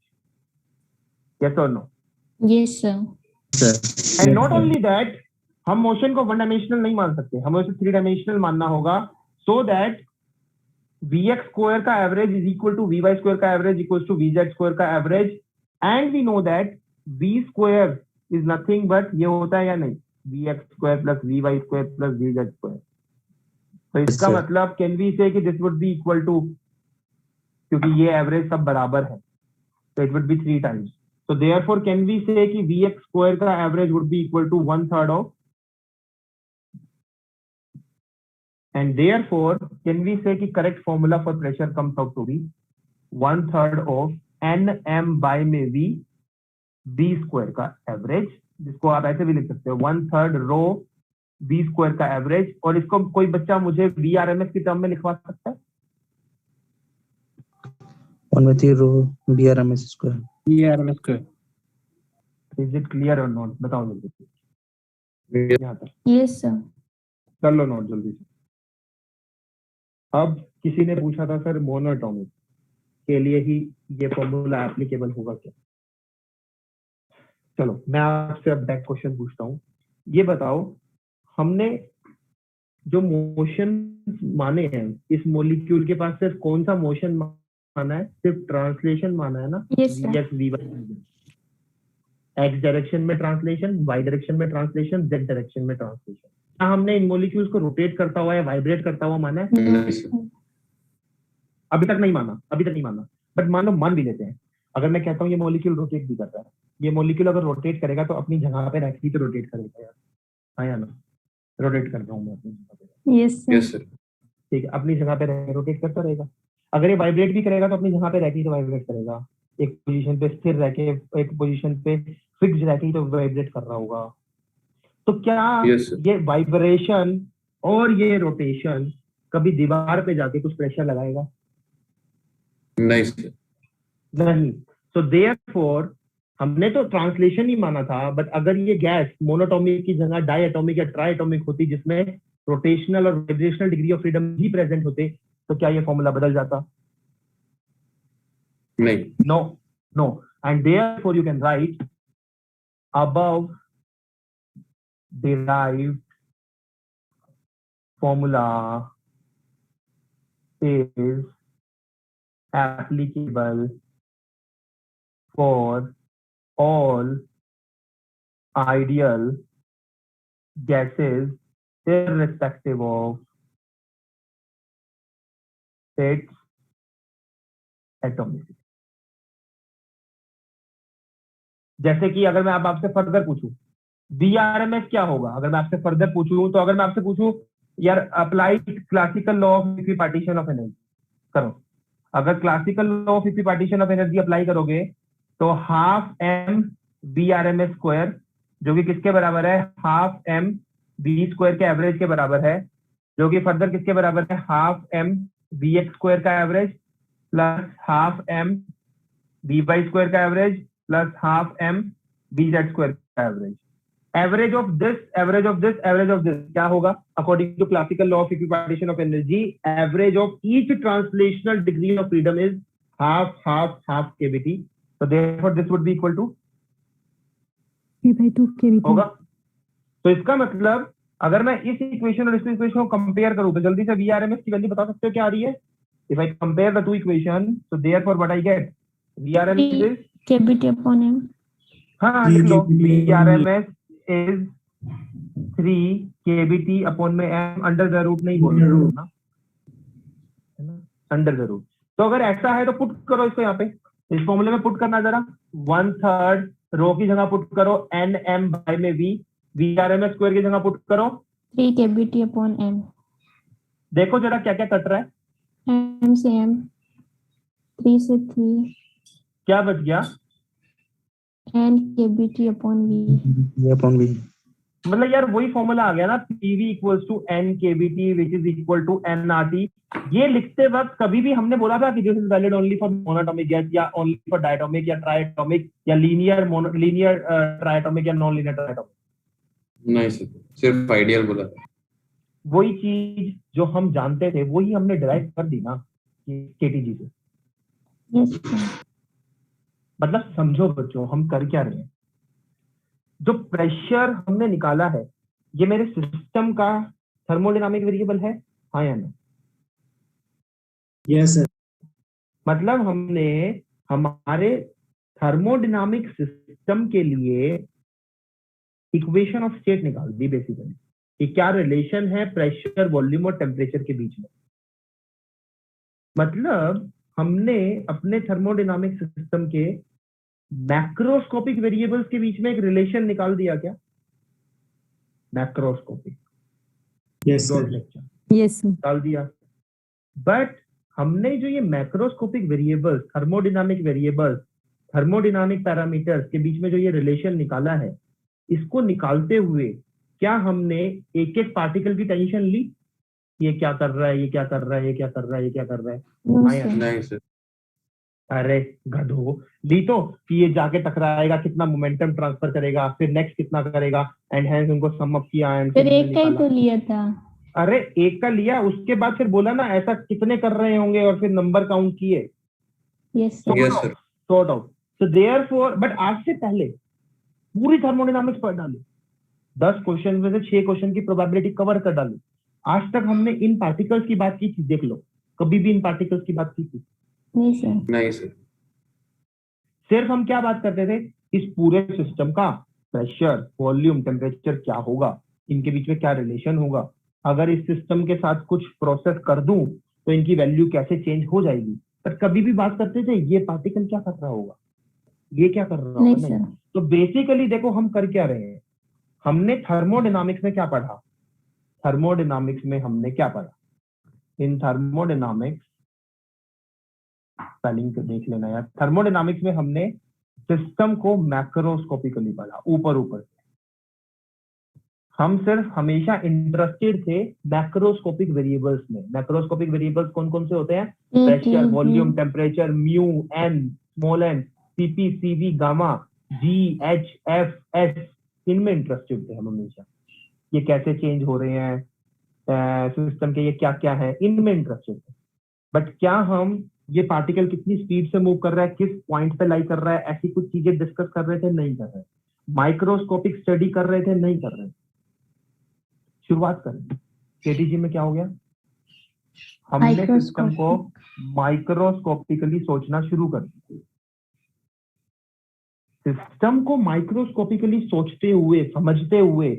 यस और no? Yes, sir. And not only that, हम मोशन को 1 डायमेंशनल नहीं मान सकते, हमें उसे 3 डायमेंशनल मानना होगा, सो दैट vx स्क्वायर का average is equal to vy square का average equal to vz square का average, and we know that v square is nothing but ये होता है या नहीं, vx square plus vy square plus vz square. तो इसका sir. मतलब कैन वी से कि this would be equal to, क्योंकि ये एवरेज सब बराबर है, तो it would be 3 times. So therefore can we say कि vx square का average would be equal to 1/3 of, and therefore can we say कि correct formula for pressure comes out to be 1/3 of nm by में v square का average, जिसको आप ऐसे भी लिख सकते हो 1/3 rho v square का average, और इसको कोई बच्चा मुझे vrms की टर्म में लिखवा सकता है? 1/3 rho brms square. ERMS square. Is it clear or not? बताओ जल्दी यहाँ तक Yes, sir. कर लो नोट जल्दी से। अब किसी ने पूछा था सर मोनोटॉमिक के लिए ही ये फॉर्मूला एप्लीकेबल होगा क्या? चलो मैं आपसे अब बैक क्वेश्चन पूछता हूँ, ये बताओ हमने जो मोशन माने हैं इस मॉलिक्यूल के पास सिर्फ कौन सा मोशन माना है? सिर्फ ट्रांसलेशन माना है ना? Yes, sir. vx vy, x direction में ट्रांसलेशन, वाई डायरेक्शन में ट्रांसलेशन, जेड डायरेक्शन में ट्रांसलेशन। क्या हमने इन मॉलिक्यूल्स को रोटेट करता हुआ या वाइब्रेट करता हुआ माना है? नहीं सर। अभी तक नहीं माना, बट मान लो मान भी लेते हैं। अगर मैं कहता हूँ ये मॉलिक्यूल रोटेट भी करता है, ये मॉलिक्यूल अगर रोटेट करेगा तो अपनी जगह पे रख के तो रोटेट करेगा यार, हाँ या ना? रोटेट कर रहा हूँ मैं अपनी जगह पे, Yes, sir. Yes sir. ठीक है, अपनी जगह पे रह रोटेट करता रहेगा। अगर ये वाइब्रेट भी करेगा तो अपनी जगह पे रह के तो वाइब्रेट करेगा, एक पोजीशन पे स्थिर रह के, एक पोजीशन पे फिक्स रह के तो वाइब्रेट कर रहा होगा। तो क्या Yes, sir. ये वाइब्रेशन और ये रोटेशन कभी दीवार पे जाके कुछ प्रेशर लगाएगा? नहीं सर। नहीं। सो देयरफॉर हमने तो ट्रांसलेशन ही माना था, बट अगर ये गैस मोनोटॉमिक की जगह डायटोमिक या ट्राइटोमिक होती जिसमें रोटेशनल और वाइब्रेशनल डिग्री ऑफ फ्रीडम भी प्रेजेंट होते, तो क्या ये फॉर्मूला बदल जाता? नहीं। No. And therefore you can write above derived formula is applicable for all ideal gases irrespective of its atomicity. जैसे कि अगर मैं अब आपसे फर्दर पूछूं VRMS क्या होगा, अगर मैं आपसे फर्दर पूछूं तो अगर मैं आपसे पूछूं यार applied classical law of equipartition of energy करो, अगर classical law of equipartition of energy apply करोगे तो हाफ एम VRMS स्क्वायर जो कि किसके बराबर है, हाफ एम V स्क्वायर के एवरेज के बराबर है, जो कि फर्दर किसके बराबर है, हाफ एम VX स्क्वायर का average plus half m VY square का average plus half m VZ square का average. Average of this, average of this, average of this क्या होगा according to classical law of equipartition of energy, average of each translational degree of freedom is half half half KBT. So therefore this would be equal to 3/2 kBT. होगा. तो इसका मतलब अगर मैं इस equation और इस इक्वेशन को कंपेयर करूं तो जल्दी से VRMS की वैल्यू बता सकते हो क्या आ रही है? If I compare the two equations, so therefore what I get, VRMS is kBT upon m. हाँ लिख लो, VRMS is 3 kBT upon में m अंडर द रूट नहीं बोल रहे ना, है ना, अंडर द रूट. तो अगर ऐसा है तो पुट करो इसको यहाँ पे, इस फॉर्मूले में पुट करना जरा, 1/3 रो की जगह पुट करो NM बाय में V, VRMS स्क्वायर की जगह पुट करो 3 kBT upon m. देखो जरा क्या क्या कट रहा है, m से m, 3 से 3, क्या बच गया, n kBT upon v. ये अपॉन भी मतलब यार वही फॉर्मूला आ गया ना, PV equals to N kBT which is equal to nRT. ये लिखते वक्त कभी भी हमने बोला था कि this is valid only for monoatomic gas या ओनली फॉर डायटोमिक या ट्राइटोमिक या लीनियर ट्राइटोमिक या नॉन लीनियर ट्राइटोमिक? नहीं सर, सिर्फ आइडियल बोला. वही चीज जो हम जानते थे वही हमने डिराइव कर दी ना KTG से. Yes sir. मतलब समझो बच्चों हम कर क्या रहे हैं, जो प्रेशर हमने निकाला है ये मेरे सिस्टम का थर्मोडायनामिक वेरिएबल है, हाँ या ना? Yes, sir. मतलब हमने हमारे थर्मोडायनामिक सिस्टम के लिए इक्वेशन ऑफ स्टेट निकाल दी बेसिकली कि क्या रिलेशन है प्रेशर वॉल्यूम और टेम्परेचर के बीच में. मतलब हमने अपने थर्मोडायनामिक सिस्टम के मैक्रोस्कोपिक वेरिएबल्स के बीच में एक रिलेशन निकाल दिया क्या? Macroscopic Yes, sir. Lecture Yes sir. निकाल दिया. बट हमने जो ये macroscopic variables, thermodynamic variables, thermodynamic parameters के बीच में जो ये रिलेशन निकाला है, इसको निकालते हुए क्या हमने एक एक पार्टिकल की टेंशन ली, ये क्या कर रहा है, ये क्या कर रहा है, ये क्या कर रहा है, ये क्या कर रहा है? No हाँ या sir. नहीं सर. अरे गधो, ली तो कि ये जाके टकराएगा, कितना मोमेंटम ट्रांसफर करेगा, फिर नेक्स्ट कितना करेगा, एंड हैंस उनको सम अप किया एंड फिर एक का ही तो लिया था. अरे एक का लिया, उसके बाद फिर बोला ना ऐसा कितने कर रहे होंगे और फिर नंबर काउंट किए, Yes sir. Yes, sir. Sort out. So therefore but आज से पहले पूरी थर्मोडायनामिक्स पढ़ डाली, 10 क्वेश्चन में से 6 क्वेश्चन की प्रोबेबिलिटी कवर कर डाली. आज तक हमने इन पार्टिकल्स की बात की थी, देख लो कभी भी इन पार्टिकल्स की बात की थी? नहीं sir. नहीं सर. सिर्फ हम क्या बात करते थे, इस पूरे सिस्टम का प्रेशर वॉल्यूम टेम्परेचर क्या होगा, इनके बीच में क्या रिलेशन होगा, अगर इस सिस्टम के साथ कुछ प्रोसेस कर दूं तो इनकी वैल्यू कैसे चेंज हो जाएगी. पर कभी भी बात करते थे ये पार्टिकल क्या कर रहा होगा, ये क्या कर रहा नहीं होगा, नहीं. सर. तो बेसिकली देखो हम कर क्या रहे हैं, हमने थर्मोडायनामिक्स में क्या पढ़ा, थर्मोडायनामिक्स में हमने क्या पढ़ा, इन थर्मोडायनामिक्स स्पेलिंग को देख लेना यार, थर्मोडायनामिक्स में हमने सिस्टम को मैक्रोस्कोपिकली पढ़ा, ऊपर ऊपर से. हम सिर्फ हमेशा इंटरेस्टेड थे मैक्रोस्कोपिक वेरिएबल्स में. मैक्रोस्कोपिक वेरिएबल्स कौन कौन से होते हैं? Pressure, volume, temperature, mu, n, small n, Cp, Cv, gamma, g, h, f, s, इनमें इंटरेस्टेड थे हम हमेशा. ये कैसे चेंज हो रहे हैं सिस्टम के, ये क्या क्या है, इनमें इंटरेस्टेड थे. बट क्या हम ये पार्टिकल कितनी स्पीड से मूव कर रहा है, किस पॉइंट पे लाई कर रहा है, ऐसी कुछ चीजें डिस्कस कर रहे थे? नहीं कर रहे. माइक्रोस्कोपिक स्टडी कर रहे थे? नहीं कर रहे. शुरुआत करें. केटीजी में क्या हो गया, हमने सिस्टम को माइक्रोस्कोपिकली सोचना शुरू कर दिया। सिस्टम को माइक्रोस्कोपिकली सोचते हुए, समझते हुए,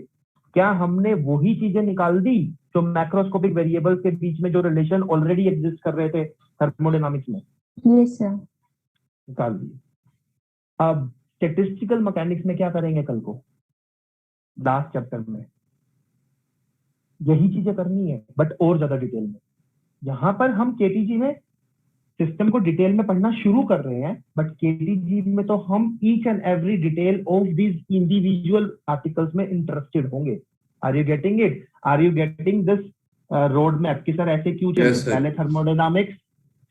क्या हमने वही चीजें निकाल दी जो मैक्रोस्कोपिक वेरिएबल्स के बीच में जो रिलेशन ऑलरेडी एग्जिस्ट कर रहे थे थर्मोडायनामिक्स में? Yes, sir. निकाल दिए। अब स्टैटिस्टिकल मैकेनिक्स में क्या करेंगे कल को, लास्ट चैप्टर में? यही चीजें करनी है, बट और ज्यादा डिटेल में। यहाँ पर हम केटीजी में सिस्टम को डिटेल में पढ़ना शुरू कर रहे हैं, बट केटीजी में तो हम each and every detail of this individual articles में इंटरेस्टेड होंगे। Are you getting it? Are you getting this road map कि सर ऐसे क्यों चले? Yes, sir. पहले थर्मोडायनामिक्स,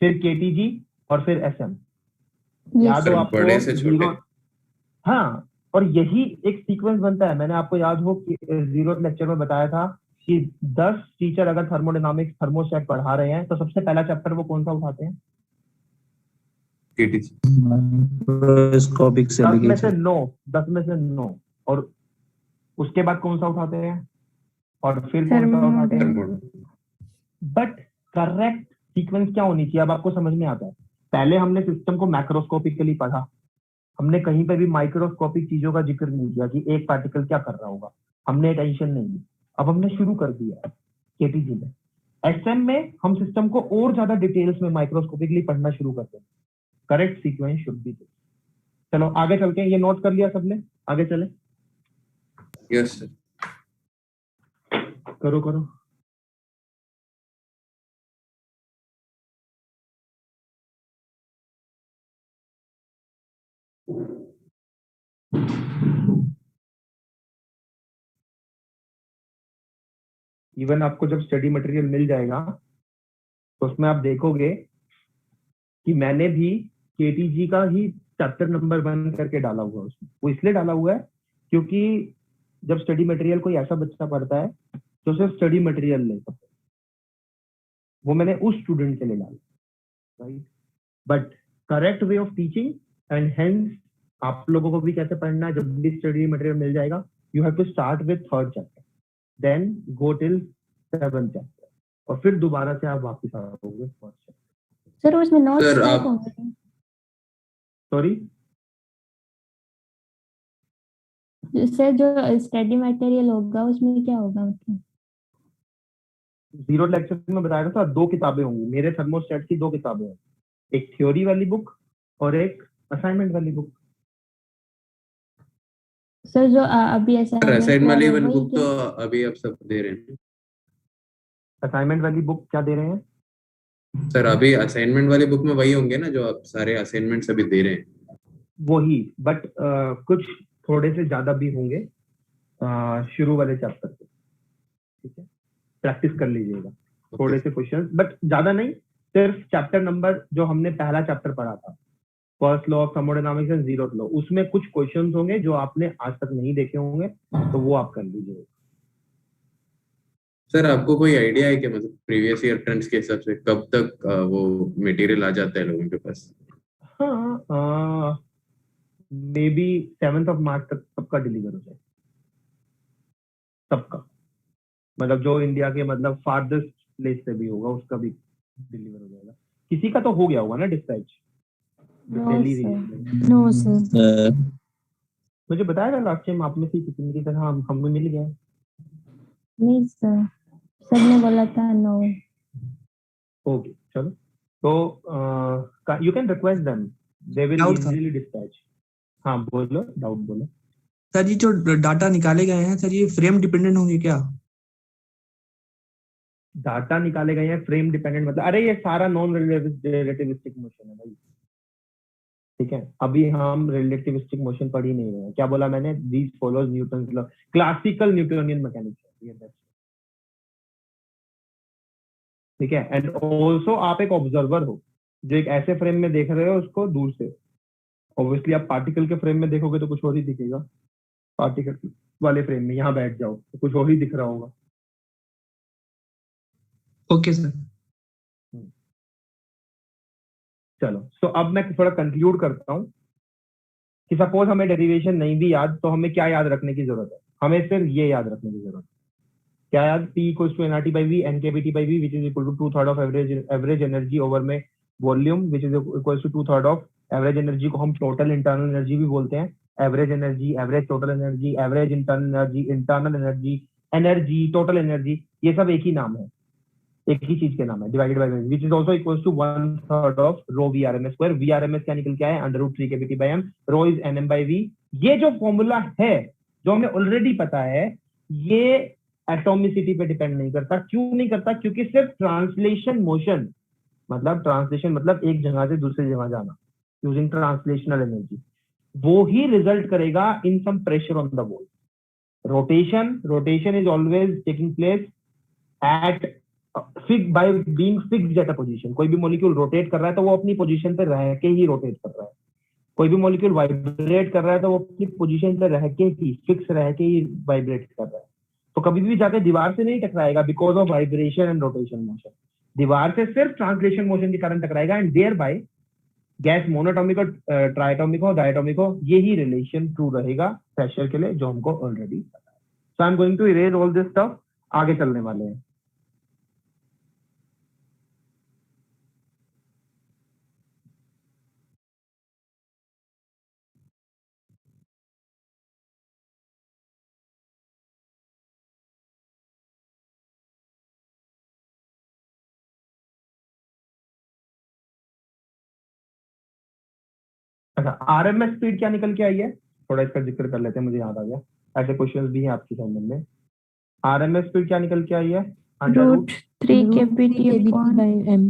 फिर केटीजी और फिर एसएम। Yes, याद हो सर, आपको? बड़े से छोटे। जीरो, हाँ, और यही एक सीक्वेंस बनता है। मैंने आपको याद हो कि जीरो लेक्चर में बताया था कि 10 टीचर अगर थर्मोडायनामिक्स थर्मोस्टेट पढ़ा रहे हैं तो सबसे पहला चैप्टर वो कौन सा उठाते हैं? केटीजी। माइक्रोस्कोपिक 10 में से सेग्रीगेशन 9, 10 में से 9, और उसके बाद कौन सा उठाते हैं? और फिर कौन सा उठाते हैं? बट करेक्ट सीक्वेंस क्या होनी चाहिए? अब आपको समझ में आता है। पहले हमने सिस्टम को मैक्रोस्कोपिकली पढ़ा, हमने कहीं पे भी माइक्रोस्कोपिक चीजों का जिक्र नहीं किया कि एक पार्टिकल क्या कर रहा होगा, हमने टेंशन नहीं ली। अब हमने शुरू कर दिया केटीजी में। एसएम में हम सिस्टम को और ज्यादा डिटेल्स में माइक्रोस्कोपिकली पढ़ना शुरू करते हैं। Correct sequence should be this. चलो आगे चलते हैं। ये नोट कर लिया सबने? आगे चले, यस सर। करो करो। इवन आपको जब स्टडी मटेरियल मिल जाएगा तो उसमें आप देखोगे कि मैंने भी केटीजी का ही चैप्टर नंबर 1 करके डाला हुआ है उसमें। वो इसलिए डाला हुआ है क्योंकि जब स्टडी मटेरियल कोई ऐसा बच्चा पढ़ता है जो सिर्फ स्टडी मटेरियल ले सकता है, वो मैंने उस स्टूडेंट के लिए डाला, right? But correct way of teaching and hence आप लोगों को भी कैसे पढ़ना है, जब भी स्टडी मटेरियल मिल जाएगा, you have to start with 3rd chapter, then go till 7th chapter, और फिर दोबारा से आप वापस आओगे 1st चैप्टर। सर उसमें नोट्स सर, क्या आप- होंगे? सॉरी सर जो स्टडी मटेरियल होगा उसमें क्या होगा मतलब? जीरो लेक्चर में बताया था 2 किताबें होंगी मेरे थर्मोस्टेट की। 2 किताबें हैं, एक थ्योरी वाली बुक और एक असाइनमेंट वाली बुक। सर जो अभी सर असाइन वाली वही बुक क्या? तो अभी आप सब दे रहे हैं। असाइनमेंट वाली बुक क्या दे रहे हैं? सर अभी असाइनमेंट वाली बुक में वही होंगे ना जो आप सारे असाइनमेंट्स अभी दे रहे हैं। वही, बट कुछ थोड़े से ज्यादा भी होंगे शुरू वाले चैप्टर से, ठीक है? प्रैक्टिस कर लीजिएगा थोड़े से क्वेश्चंस, बट ज्यादा नहीं। सिर्फ चैप्टर नंबर जो हमने पहला चैप्टर पढ़ा था, first law of thermodynamics and zero law, उसमें कुछ क्वेश्चंस होंगे जो आपने आज तक नहीं देखे होंगे, तो वो आप कर लीजिएगा। सर आपको कोई आइडिया है कि मतलब प्रीवियस ईयर ट्रेंड्स के हिसाब से कब तक वो मटेरियल आ जाता है लोगों के पास? हाँ, may be 7th of March तक सबका डिलीवर हो जाए, सबका, मतलब जो इंडिया के मतलब फारदेस्ट प्लेस से भी होगा उसका भी डिलीवर हो जाएगा। किसी का तो हो गया होगा ना dispatch? No, Delhi sir. Reason no sir. मुझे बताया था लास्ट टाइम आप में से किसी की तरह हमें मिल गया। नहीं सर, सबने बोला था नो। ओके चलो, तो you can request them, they will Doubt था। Easily dispatch. हाँ बोलो, डाउट बोलो। सर ये जो डाटा निकाले गए हैं सर, ये फ्रेम डिपेंडेंट होंगे क्या? डाटा निकाले गए हैं फ्रेम डिपेंडेंट मतलब, अरे ये सारा नॉन रिलेटिविस्टिक मोशन है भाई, ठीक है? अभी हम रिलेटिविस्टिक मोशन पढ़ ही नहीं रहे हैं। क्या बोला मैंने? These follows Newton's law, classical Newtonian mechanics, ठीक है? एंड ऑल्सो आप एक ऑब्जर्वर हो जो एक ऐसे फ्रेम में देख रहे हो उसको दूर से। ऑब्वियसली आप पार्टिकल के फ्रेम में देखोगे तो कुछ और ही दिखेगा, पार्टिकल वाले फ्रेम में यहाँ बैठ जाओ तो कुछ और ही दिख रहा होगा। Okay sir. चलो, तो अब मैं थोड़ा कंक्लूड करता हूँ कि सपोज हमें डेरिवेशन नहीं भी याद, तो हमें क्या याद रखने की जरूरत है? हमें सिर्फ ये याद रखने की जरूरत है। क्या याद? P = nRT/V, NKBT/V, which is equal to 2/3 of average energy over में volume which is equal to 2/3 of average energy को हम टोटल इंटरनल एनर्जी भी बोलते हैं, average energy, average total energy, average internal energy, internal energy, energy, total energy, ये सब एक ही नाम है, एक ही चीज के नाम है, divided by which is also equal to 1/3 of rho VRMS square. VRMS क्या निकल के आया है, √3 kBT by m, rho is Nm by V। ये जो फॉर्मूला है जो हमें ऑलरेडी पता है, ये एटॉमिसिटी पे डिपेंड नहीं करता। क्यों नहीं करता? क्योंकि सिर्फ ट्रांसलेशन मोशन, मतलब ट्रांसलेशन मतलब एक जगह से दूसरी जगह जाना यूजिंग ट्रांसलेशनल एनर्जी, वो ही रिजल्ट करेगा in sum pressure on the wall. Rotation is always taking place at by being fixed at a position. कोई भी मॉलिक्यूल रोटेट कर रहा है तो वो अपनी पोजीशन पे रह के ही रोटेट कर रहा है। कोई भी मॉलिक्यूल वाइब्रेट कर रहा है तो वो अपनी पोजीशन पे रह के ही, फिक्स रह के ही वाइब्रेट कर रहा है। तो कभी भी जाके दीवार से नहीं टकराएगा because of vibration and rotation motion. दीवार से सिर्फ ट्रांसलेशन मोशन के कारण टकराएगा, and thereby gas monatomic और ट्राइटॉमिक हो, डायटॉमिक हो, यही रिलेशन ट्रू रहेगा प्रेशर के लिए, जो हमको ऑलरेडी पता है। So I am going to erase all this stuff, आगे चलने वाले हैं। अच्छा, आरएमएस स्पीड क्या निकल के आई है, थोड़ा इसका जिक्र कर लेते हैं, मुझे याद आ गया, ऐसे क्वेश्चंस भी हैं आपके असाइनमेंट में। आरएमएस स्पीड क्या निकल के आई है, √3 kBT by m।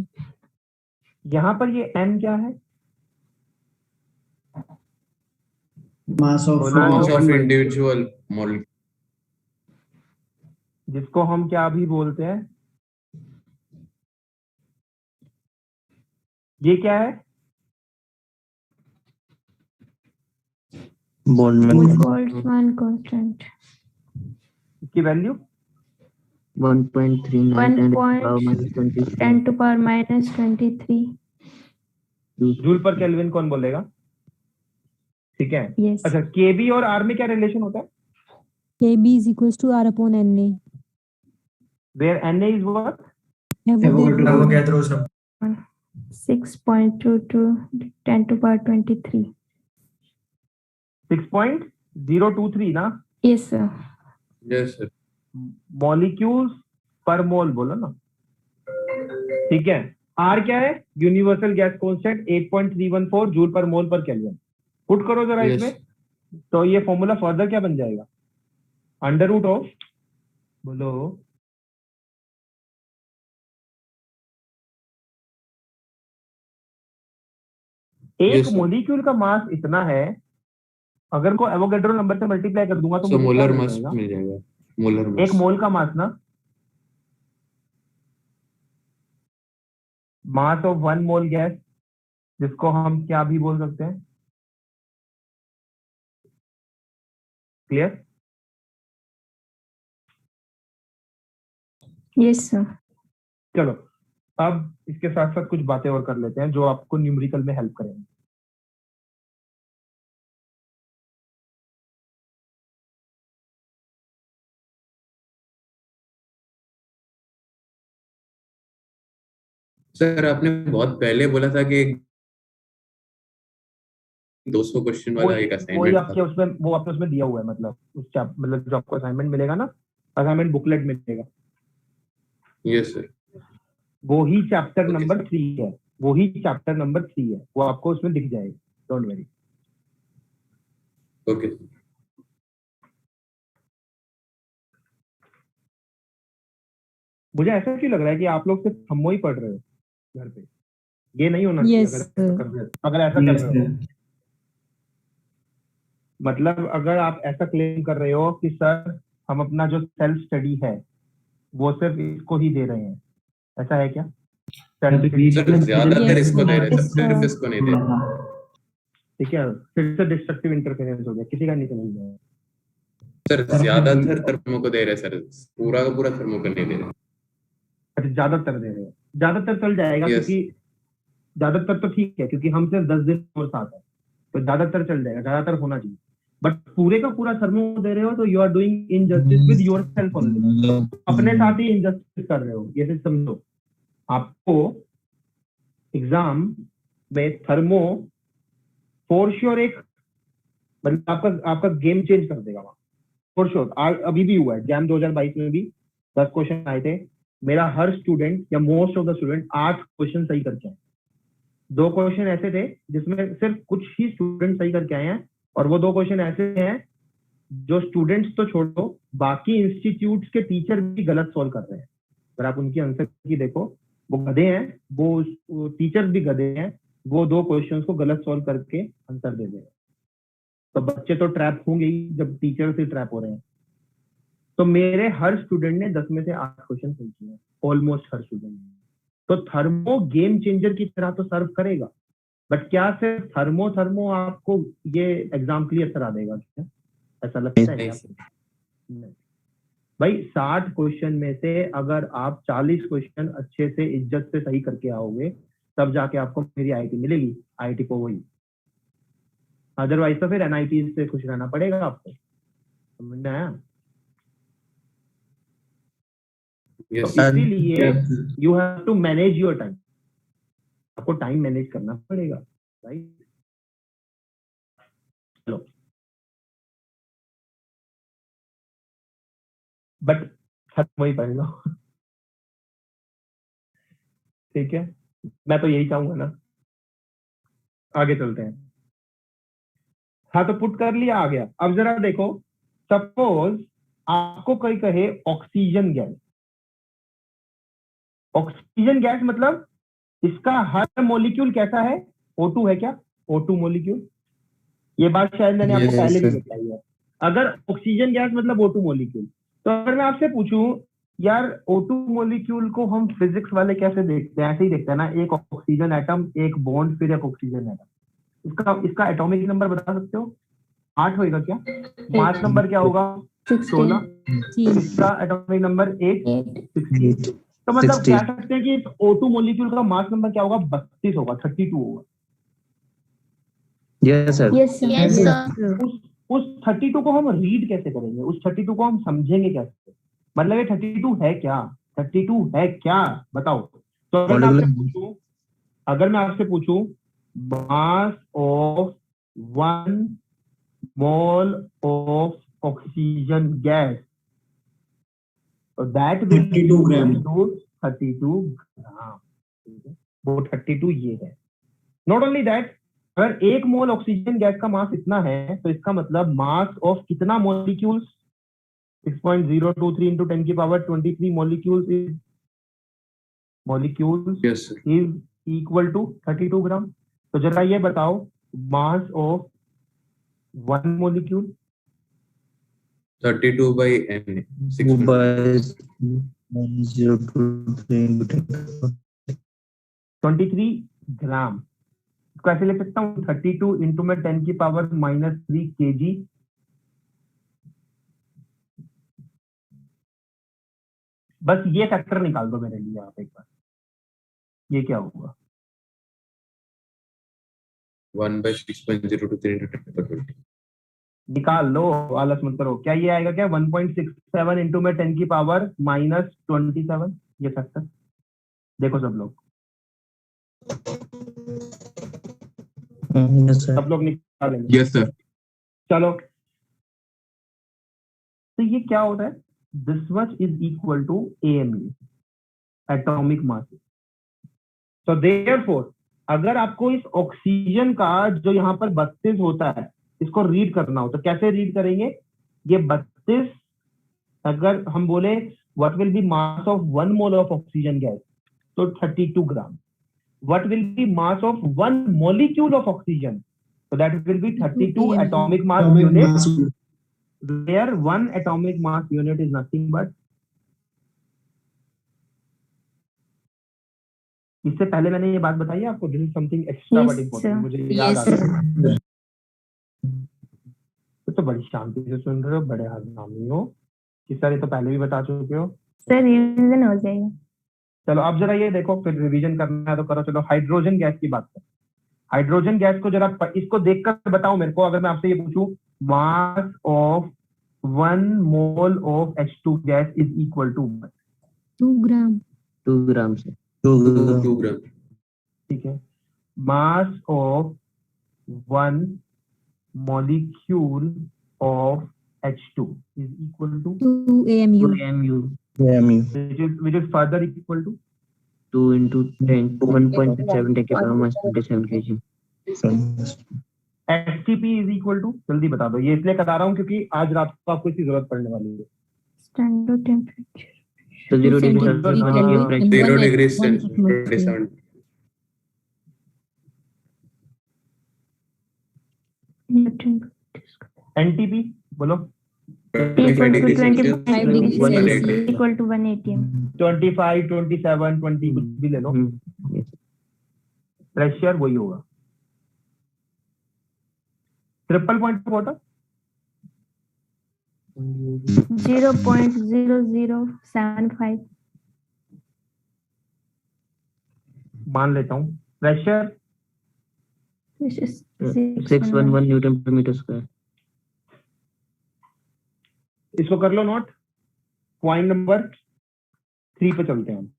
यहाँ पर ये m क्या है, Mass of Mass of individual molecule. जिसको हम क्या भी बोलते हैं, ये क्या है, Boltzmann Boltzmann constant इसकी value 1.39 10 to power minus 23। Joule पर केल्विन कौन बोलेगा, ठीक है। Yes। अच्छा, केबी और आर में क्या रिलेशन होता है, kb is equals to r upon na। Where Na is what, Avogadro's number। 6.22 10 to power 23। 6.023 ना, Yes sir। Yes sir. Molecules पर मोल बोलो ना, ठीक है। आर क्या है, यूनिवर्सल गैस कांस्टेंट 8.314 जूल पर मोल पर केल्विन। पुट करो जरा Yes. इसमें, तो ये फॉर्मूला फर्दर क्या बन जाएगा, √ऑफ, बोलो, एक Yes, sir. मॉलिक्यूल का मास इतना है, अगर को एवोगैड्रो नंबर से मल्टीप्लाई कर दूंगा तो So मुझे molar क्या mass मिलेगा? मिल जाएगा, molar एक mass. मोल का मास ना, मास ऑफ 1 मोल गैस, जिसको हम क्या भी बोल सकते हैं, क्लियर। Yes sir। चलो अब इसके साथ साथ कुछ बातें और कर लेते हैं जो आपको न्यूमेरिकल में हेल्प करेंगे। सर आपने बहुत पहले बोला था कि 200 क्वेश्चन वाला एक वही असाइनमेंट आपके था। उसमें, वो आपके उसमें दिया हुआ है, मतलब उस मतलब जो आपको असाइनमेंट मिलेगा ना, असाइनमेंट बुकलेट मिलेगा, Yes sir. वो ही चैप्टर Okay, नंबर 3 है, वो ही चैप्टर नंबर 3 है, वो आपको उसमें दिख जाएगा, डोंट वरी। Okay. मुझे ऐसा क्यों लग रहा है कि आप लोग सिर्फ थम्बो ही पढ़ रहे हो घर पे, ये नहीं होना चाहिए। Yes, अगर ऐसा कर रहे हो, अगर ऐसा कर रहे हो, मतलब अगर आप ऐसा क्लेम कर रहे हो कि सर हम अपना जो सेल्फ स्टडी है वो सिर्फ इसको ही दे रहे हैं, ऐसा है क्या? सेल्फ स्टडी, सर ज्यादातर Yes, इसको दे रहे yes, सर, सिर्फ sir। इसको नहीं दे रहे। ठीक है, फिर से डिस्ट्रक्टिव इंटरफेरेंस हो गया, किसी का नहीं समझ में आया। सर ज्यादातर थर्मो को दे रहे सर, पूरा का पूरा थर्मो को नहीं दे रहे। अच्छा, ज्यादातर दे रहे हो, ज्यादातर चल जाएगा, Yes. क्योंकि ज्यादातर तो ठीक है, क्योंकि हम सिर्फ 10 दिन और साथ है, तो ज्यादातर चल जाएगा, ज्यादातर होना चाहिए। बट पूरे का पूरा थर्मो दे रहे हो तो you are doing injustice with yourself only, अपने साथ ही इनजस्टिस कर रहे हो, ये सिर्फ समझो। आपको एग्जाम में थर्मो फॉर श्योर एक मतलब आपका गेम चेंज कर देगा वहां फॉर श्योर। अभी भी हुआ है, जैम 2022 में भी 10 क्वेश्चन आए थे, मेरा हर स्टूडेंट या most of the student 8 question सही करके आए। 2 क्वेश्चन ऐसे थे जिसमें सिर्फ कुछ ही स्टूडेंट सही करके आए हैं, और वो 2 क्वेश्चन ऐसे हैं जो स्टूडेंट्स तो छोड़ो, बाकी इंस्टीट्यूट्स के टीचर भी गलत सॉल्व कर रहे हैं। अगर आप उनकी आंसर की देखो, वो गधे हैं, वो टीचर्स भी गधे हैं, वो 2 क्वेश्चंस को गलत सॉल्व करके आंसर दे देंगे। तो बच्चे तो ट्रैप होंगे ही जब टीचर से ट्रैप हो रहे हैं। तो मेरे हर स्टूडेंट ने 10 में से 8 क्वेश्चन सही किए, ऑलमोस्ट हर स्टूडेंट ने। तो थर्मो गेम चेंजर की तरह तो सर्व करेगा, बट क्या सिर्फ थर्मो आपको ये एग्जाम क्लियर करा देगा क्या? ऐसा लगता है आपको? नहीं भाई, 60 क्वेश्चन में से अगर आप 40 क्वेश्चन अच्छे से इज्जत से सही करके आओगे, तब जाके आपको मेरी आईआईटी मिलेगी, आईआईटी को वही। अदरवाइज तो फिर एनआईटी से खुश रहना पड़ेगा आपको। समझ में आया? Yes. तो इसीलिए you have to manage your time, आपको टाइम मैनेज करना पड़ेगा, राइट? चलो, बट खत्म वही पड़ेगा। ठीक है, मैं तो यही चाहूंगा ना। आगे चलते हैं। हाँ, तो पुट कर लिया, आ गया। अब जरा देखो, सपोज आपको कोई कहे ऑक्सीजन गैस। ऑक्सीजन गैस मतलब इसका हर मॉलिक्यूल कैसा है? O2 है क्या? O2 molecule. ये बात शायद मैंने आपको पहले भी बताई है। अगर ऑक्सीजन गैस मतलब O2 मॉलिक्यूल, तो अगर मैं आपसे पूछूं यार O2 मॉलिक्यूल को हम फिजिक्स वाले कैसे देखते हैं? ऐसे ही देखते हैं ना, एक ऑक्सीजन एटम, एक बॉन्ड, फिर एक ऑक्सीजन एटम। इसका एटॉमिक नंबर बता सकते हो? 8 होगा क्या? मास नंबर क्या होगा? 16। इसका एटॉमिक नंबर 8। तो मतलब कह सकते हैं कि O2 मॉलिक्यूल का मास नंबर क्या होगा? 32 होगा, 32 होगा। Yes sir. Yes, sir. उस 32 को हम रीड कैसे करेंगे? उस 32 को हम समझेंगे कैसे? मतलब ये 32 है क्या? 32 है क्या? बताओ। तो अगर मैं आपसे पूछूं mass of 1 mole of oxygen gas, तो दैट विल बी 32 ग्राम। 32 ग्राम। वो 32 ये है। नॉट ओनली दैट, अगर 1 मोल ऑक्सीजन गैस का मास इतना है, तो इसका मतलब मास ऑफ कितना मॉलिक्यूल्स? 6.023 into 10 की power 23 molecules Yes, sir. is equal to 32 ग्राम। तो जरा ये बताओ, मास ऑफ 1 molecule 32 by n. 23 ग्राम। इसको ऐसे लिख सकता हूँ, 32 इंटू में 10 की पावर -3 kg। बस ये फैक्टर निकाल दो मेरे लिए आप एक बार, ये क्या होगा? 1 by 6.023 into 10 to the 20. निकाल लो, आलस मत करो। क्या ये आएगा क्या? 1.67 इंटू में 10 की पावर -27। ये फैक्टर देखो सब लोग, सब लोग निकालेंगे। Yes, sir. चलो, तो ये क्या होता है? This much is equal to AMU, atomic mass. तो देयरफॉर अगर आपको इस ऑक्सीजन का जो यहाँ पर 32 होता है, इसको रीड करना हो, तो कैसे रीड करेंगे? ये 32 अगर हम बोले what will be mass of 1 mole of oxygen gas, तो 32 gram. What will be mass of 1 molecule of oxygen, so that will be 32 atomic mass units, where 1 atomic mass unit is nothing but, इससे पहले मैंने ये बात बताई है आपको, this is something extra but important, मुझे याद आ गया। तो बड़ी शांति से सुन रहे हो, बड़े हरनामी हो कि सर ये तो पहले भी बता चुके हो। सर रिवीजन हो जाएगा। चलो अब जरा ये देखो, फिर रिवीजन करना है तो करो। चलो हाइड्रोजन गैस की बात करें। हाइड्रोजन गैस को जरा इसको देखकर बताओ मेरे को, अगर मैं आपसे ये पूछूं mass of 1 mole of H2 gas is equal to 2 gram. 2 gram से 2 gram. ठीक है, mass of one molecule of H2 is equal to 2 AMU. AMU which is further equal to 2 into 10 1.7 10 के power minus 27 kg. STP is equal to, जल्दी बता दो, ये इसलिए करा रहा हूँ क्योंकि आज रात को आपको इसकी जरूरत पड़ने वाली है। स्टैंडर्ड टेम्परेचर तो 0 degree centigrade Celsius Kelvin and 0 one degree one atmosphere. 27. NTP बोलो, 25 degree Celsius. 5 degree Celsius. Equal to 1 atm. 25, 27, 20 कुछ भी ले लो, प्रेशर वही होगा। Triple point water 0.0075. मान लेता हूँ। प्रेशर 611 न्यूटन पर मीटर स्क्वायर. इसको कर लो नोट। पॉइंट नंबर 3 पे चलते हैं हम।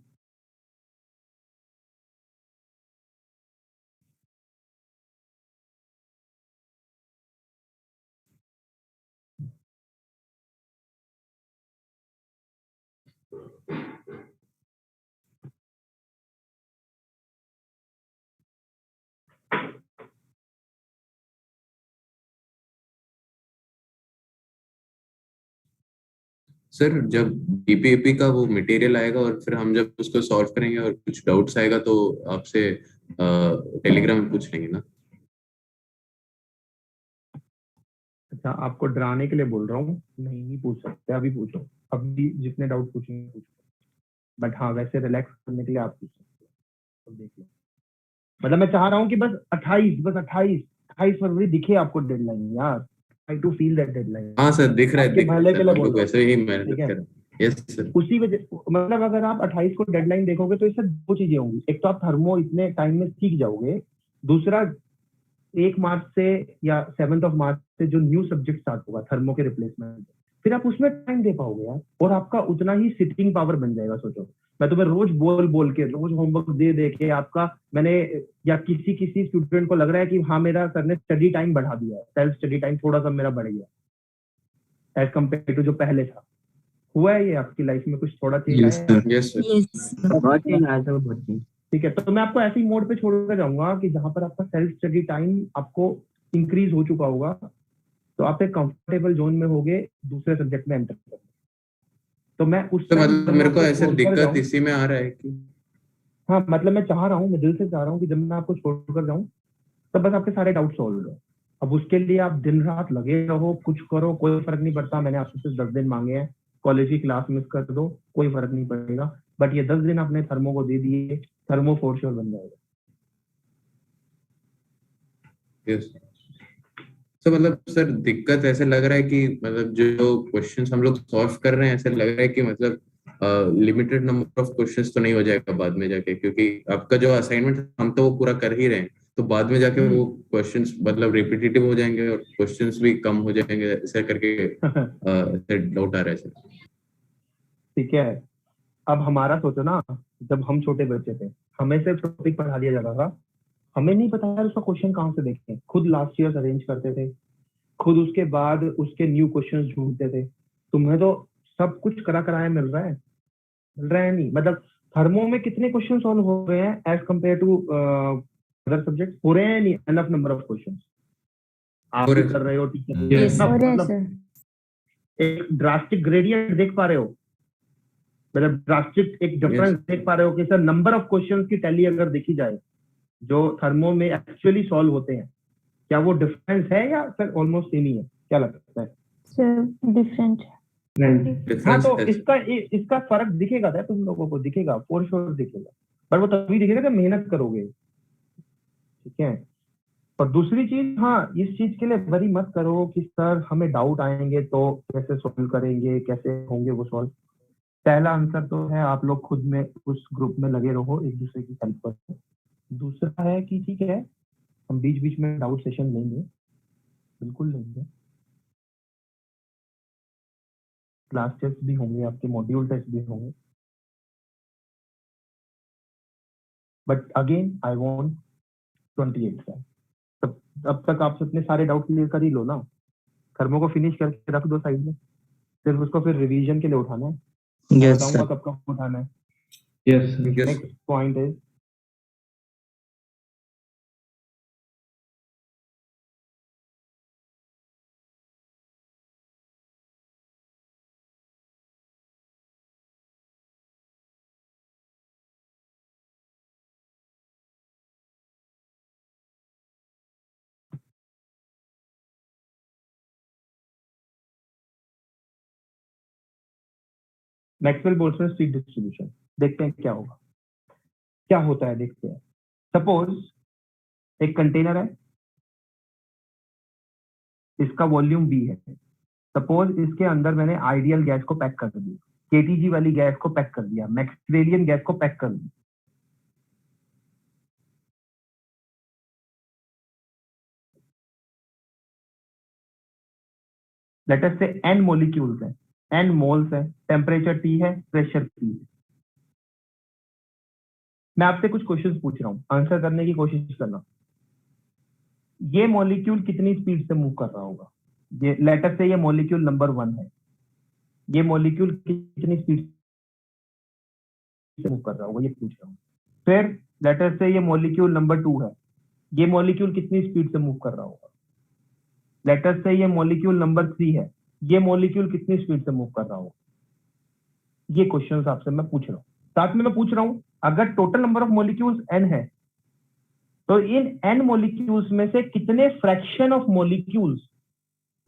सर जब बीपीएपी का वो मटेरियल आएगा और फिर हम जब उसको सॉल्व करेंगे और कुछ डाउट्स आएगा तो आपसे टेलीग्राम में पूछ लेंगे ना? अच्छा, आपको डराने के लिए बोल रहा हूँ, नहीं पूछ सकते, अभी पूछो, अभी जितने डाउट पूछेंगे पूछो, बट हाँ वैसे रिलैक्स करने के लिए आप पूछ सकते हो, तो देख लो। मतलब मैं चाह रहा हूँ कि बस 28 फरवरी दिखे आपको डेडलाइन यार, try to feel that deadline. हाँ सर दिख रहा है, आपके दिख रहा भले है के सर, लिए हम बोल लोग रहा हूँ, वैसे ही मेहनत ठीक है? कर रहे हैं। Yes sir. उसी वजह, मतलब अगर आप 28 को डेडलाइन देखोगे तो इससे दो चीजें होंगी, एक तो आप थर्मो इतने टाइम में सीख जाओगे, दूसरा 1 मार्च से या 7 मार्च से जो न्यू सब्जेक्ट स्टार्ट होगा थर्मो के रिप्लेसमेंट, फिर आप उसमें टाइम दे पाओगे यार, और आपका उतना ही सिटिंग पावर बन जाएगा। सोचो, मैं तुम्हें रोज बोल के रोज होमवर्क दे के आपका, मैंने या किसी स्टूडेंट को लग रहा है कि हाँ मेरा सर ने स्टडी टाइम बढ़ा दिया है, सेल्फ स्टडी टाइम थोड़ा सा मेरा बढ़ गया एज कम्पेयर टू जो पहले था। हुआ है ये आपकी लाइफ में कुछ थोड़ा चेंज यस आया है? Sir, yes sir. Yes. बहुत चेंज आया था, बहुत चेंज. ठीक है, तो मैं आपको ऐसे ही मोड पे छोड़कर जाऊंगा कि जहां पर आपका सेल्फ स्टडी टाइम आपको इंक्रीज हो चुका होगा, तो आप एक कंफर्टेबल जोन में होगे दूसरे सब्जेक्ट में एंटर करने। तो मैं उस तो time मतलब जब मेरे मैं को आपको ऐसे छोड़कर दिक्कत जाऊं, इसी में आ रहा है कि हाँ मतलब मैं चाह रहा हूँ, मैं दिल से चाह रहा हूँ कि जब मैं आपको छोड़कर जाऊं तब बस आपके सारे डाउट सॉल्व हो। अब उसके लिए आप दिन रात लगे रहो, कुछ करो, कोई फर्क नहीं पड़ता। मैंने आपसे सिर्फ 10 दिन मांगे हैं, कॉलेज की क्लास मिस कर दो, कोई फर्क नहीं पड़ेगा, बट ये 10 दिन आपने थर्मो को दे दिए, थर्मो फोर श्योर बन जाएगा। यस। तो मतलब सर दिक्कत ऐसे लग रहा है कि मतलब जो क्वेश्चंस हम लोग सॉल्व कर रहे हैं ऐसे लग रहा है कि मतलब लिमिटेड नंबर ऑफ क्वेश्चंस तो नहीं हो जाएगा बाद में जाके, क्योंकि आपका जो असाइनमेंट हम तो वो पूरा कर ही रहे हैं, तो बाद में जाके वो क्वेश्चंस मतलब रिपीटेटिव हो जाएंगे और क्वेश्चंस भी कम हो जाएंगे, ऐसे करके ऐसे डाउट आ रहा है सर। ठीक है, अब हमारा सोचो ना, जब हम छोटे बच्चे थे हमें सिर्फ टॉपिक पढ़ा दिया जाता था, हमें नहीं पता यार उसका क्वेश्चन कहाँ से देखें, खुद लास्ट ईयर अरेंज करते थे, खुद उसके बाद उसके न्यू क्वेश्चंस ढूंढते थे। तुम्हें तो सब कुछ कराया मिल रहा है नहीं? मतलब थर्मो में कितने क्वेश्चन सॉल्व हो रहे हैं as compare to other subject? हो रहे हैं नहीं? एनफ नंबर ऑफ क्वेश्चन आप भी कर रहे हो, टीचर Yes. हो रहा है मतलब सर। एक ड्रास्टिक ग्रेडियंट देख पा रहे हो, मतलब ड्रास्टिक एक डिफरेंस देख पा रहे हो कि सर नंबर ऑफ क्वेश्चंस की टैली अगर देखी जाए जो थर्मो में एक्चुअली सॉल्व होते हैं, क्या वो डिफरेंस है या सर ऑलमोस्ट सेम ही है? क्या लगता है? सर डिफरेंट है। हाँ, तो इसका फर्क दिखेगा था, तुम लोगों को दिखेगा, फॉर श्योर दिखेगा, पर वो तभी दिखेगा जब मेहनत करोगे। ठीक है, और दूसरी चीज, हाँ इस चीज के लिए वरी मत करो कि सर हमें डाउट आएंगे तो कैसे सॉल्व करेंगे, कैसे होंगे वो सॉल्व। पहला आंसर तो है आप लोग खुद में उस ग्रुप में लगे रहो, एक दूसरे की हेल्प करो। दूसरा है कि ठीक है, हम बीच बीच में डाउट सेशन लेंगे, बिल्कुल लेंगे, क्लास टेस्ट भी होंगे, आपके मॉड्यूल टेस्ट भी होंगे, बट अगेन आई वांट 28 का। अब तक आप अपने सारे डाउट क्लियर कर ही लो ना, थर्मो को फिनिश करके रख दो साइड में, सिर्फ उसको फिर रिवीजन के लिए उठाना है। मैं Yes, बताऊंगा sir. कब कब उठाना है। Yes, sir. Yes. Next point is Maxwell Boltzmann speed distribution. देखते हैं क्या होगा, क्या होता है देखते हैं। सपोज एक कंटेनर है, इसका वॉल्यूम बी है। सपोज इसके अंदर मैंने आइडियल गैस को पैक कर दिया, केटीजी वाली गैस को पैक कर दिया, मैक्सवेलियन गैस को पैक कर दिया। लेट अस से n मॉलिक्यूल्स हैं, n मोल्स है, टेम्परेचर T है, प्रेशर P है। मैं आपसे कुछ क्वेश्चंस पूछ रहा हूं, आंसर करने की कोशिश करना। ये मॉलिक्यूल कितनी स्पीड से मूव कर रहा होगा? ये लेट अस से ये मॉलिक्यूल नंबर 1 है, ये मॉलिक्यूल कितनी स्पीड से मूव कर रहा होगा ये पूछ रहा हूँ। फिर लेट अस से ये मॉलिक्यूल नंबर 2 है, ये मॉलिक्यूल कितनी स्पीड से मूव कर रहा होगा? लेट अस से ये मॉलिक्यूल नंबर 3 है, ये मॉलिक्यूल कितनी स्पीड से मूव कर रहा होगा? ये क्वेश्चंस आपसे मैं पूछ रहा हूँ। साथ में मैं पूछ रहा हूँ, अगर total number of molecules n है, तो इन n मॉलिक्यूल्स में से कितने fraction of molecules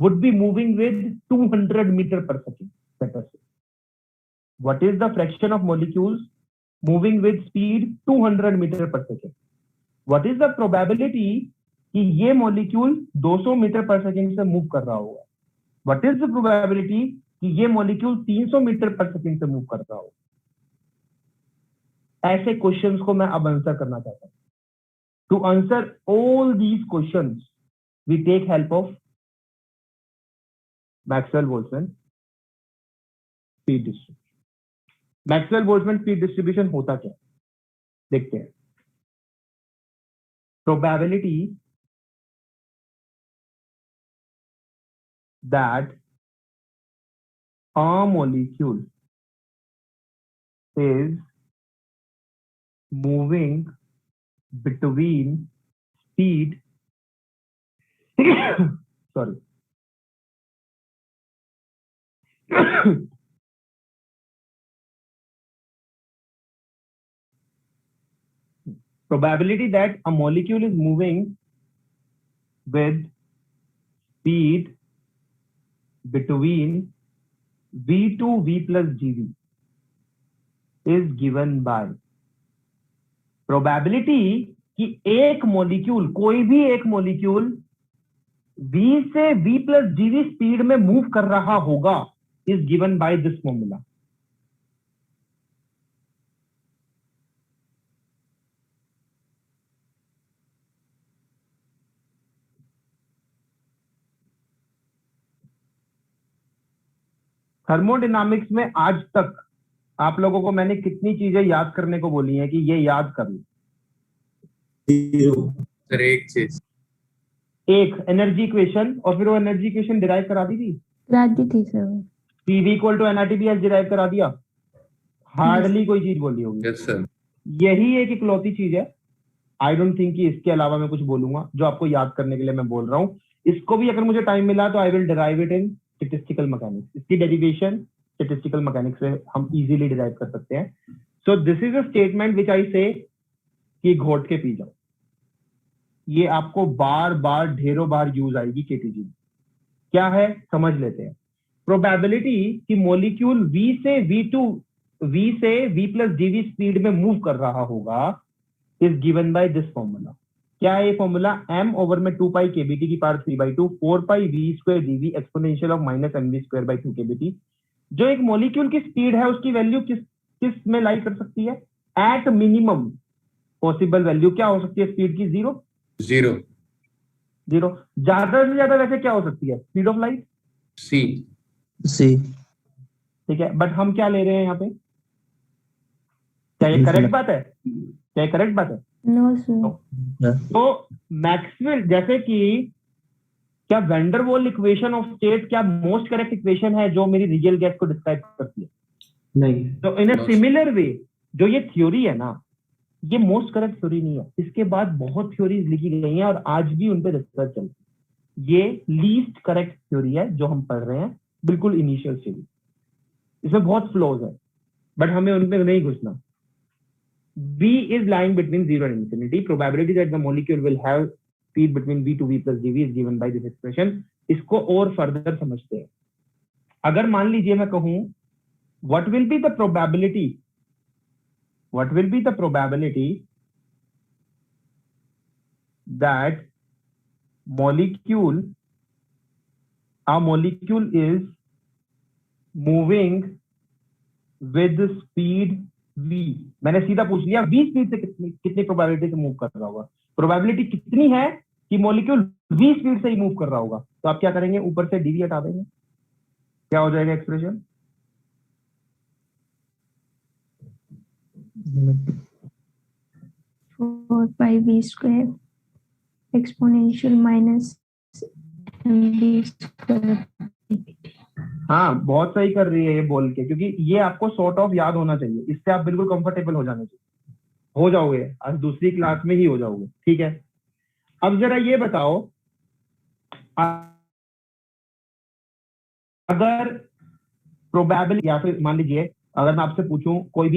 would be moving with 200 meter per second? Let us say, what is the fraction of molecules moving with speed 200 meter per second? What is the probability कि ये molecule 200 metre पर second से move कर रहा होगा? What is the probability कि ये molecule 300 metre पर सेकंड से मूव कर रहा होगा? ऐसे क्वेश्चंस को मैं अब आंसर करना चाहता हूं। To answer all these questions, we take help of Maxwell-Boltzmann speed distribution. Maxwell-Boltzmann speed distribution होता क्या, देखते हैं। Probability that a molecule is moving between speed sorry probability that a molecule is moving with speed between v2 v plus gv is given by probability कि एक molecule, कोई भी एक molecule v से v plus gv स्पीड में move कर रहा होगा is given by this formula। Thermodynamics में आज तक आप लोगों को मैंने कितनी चीजें याद करने को बोली हैं कि ये याद कर लो? सर एक चीज, एक एनर्जी इक्वेशन, और फिर वो एनर्जी इक्वेशन डिराइव करा दी थी, रात थी सर। पीवी इक्वल टू एनआरटीबीएस डिराइव करा दिया। हार्डली कोई चीज बोली होगी। Yes sir. यही एक इकलौती चीज है, आई डोंट थिंक कि इसके अलावा मैं कुछ बोलूंगा जो आपको याद करने के लिए मैं बोल रहा हूँ। इसको भी अगर मुझे टाइम मिला तो I will derive it in statistical mechanics. इसकी डेरिवेशन स्टैटिस्टिकल मैकेनिक्स से हम इजीली डिराइव कर सकते हैं। So this is a statement which I say कि घोट के पी जाओ। ये आपको बार बार ढेरों बार यूज आएगी केटीजी में। क्या है समझ लेते हैं। प्रोबेबिलिटी कि मॉलिक्यूल V से V प्लस जीवी स्पीड में मूव कर रहा होगा is given by this formula. क्या है ये फॉर्मूला? m ओवर में 2 पाई kBt की power 3/2 4 pi v square dv exponential of minus mv square by 2 kBt। जो एक मॉलिक्यूल की स्पीड है उसकी वैल्यू किस में लाई कर सकती है? एट मिनिमम पॉसिबल वैल्यू क्या हो सकती है स्पीड की? जीरो। ज्यादा से ज्यादा वैसे क्या हो सकती है स्पीड ऑफ लाइट? C। ठीक है, बट हम क्या ले रहे हैं यहाँ पे? क्या ये करेक्ट बात है? क्या ये करेक्ट बात है? No sir. तो मैक्सवेल जैसे कि क्या वैंडरवॉल इक्वेशन ऑफ स्टेट क्या मोस्ट करेक्ट इक्वेशन है जो मेरी रियल गैस को डिस्क्राइब करती है? नहीं। तो इन अ सिमिलर वे जो ये थ्योरी है ना, ये मोस्ट करेक्ट थ्योरी नहीं है। इसके बाद बहुत थ्योरीज लिखी गई हैं और आज भी उन पे रिसर्च चलती है। ये लीस्ट करेक्ट थ्योरी है जो हम पढ़ रहे हैं, बिल्कुल इनिशियल स्टेज। इसमें बहुत फ्लॉज है, बट हमें उनपे नहीं घुसना। V is lying between 0 and infinity. Probability that the molecule will have speed between V to V plus dV is given by this expression. इसको और further समझते हैं। अगर मान लीजिए मैं कहूं what will be the probability? What will be the probability that a molecule is moving with speed v? मैंने सीधा पूछ लिया v स्पीड से कितनी प्रोबेबिलिटी से मूव कर रहा होगा। प्रोबेबिलिटी कितनी है कि मॉलिक्यूल v स्पीड से ही मूव कर रहा होगा? तो आप क्या करेंगे, ऊपर से dv हटा देंगे, क्या हो जाएगा expression? Four by v square exponential minus mv square. हाँ, बहुत सही कर रही है ये बोल के, क्योंकि ये आपको सॉर्ट ऑफ याद होना चाहिए। इससे आप बिल्कुल कंफर्टेबल हो जाने चाहिए, हो जाओगे, आज दूसरी क्लास में ही हो जाओगे। ठीक है, अब जरा ये बताओ, अगर प्रोबेबिलिटी, या फिर मान लीजिए अगर मैं आपसे पूछूं कोई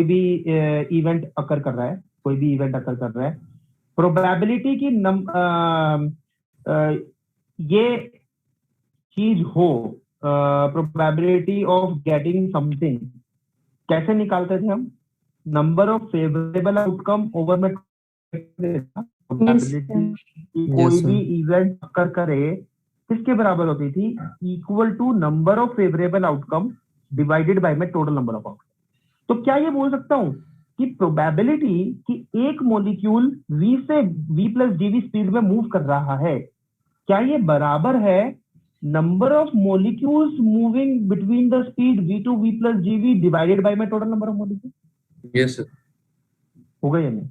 भी इवेंट अकर कर रहा है, कोई भी इवेंट अकर कर रहा है, प्रोबेबिलिटी की ये चीज हो, प्रोबेबिलिटी ऑफ गेटिंग समथिंग कैसे निकालते थे हम? Number of favourable outcome over में कोई भी इवेंट अकर करे किसके बराबर होती थी? Equal to number of favourable outcome divided by में टोटल नंबर ऑफ आउटकम। तो क्या ये बोल सकता हूं कि प्रोबेबिलिटी कि एक मॉलिक्यूल v से v प्लस dv स्पीड में मूव कर रहा है, क्या ये बराबर है number of molecules moving between the speed v to v plus dv divided by में total number of molecule? Yes sir. हो गया नहीं?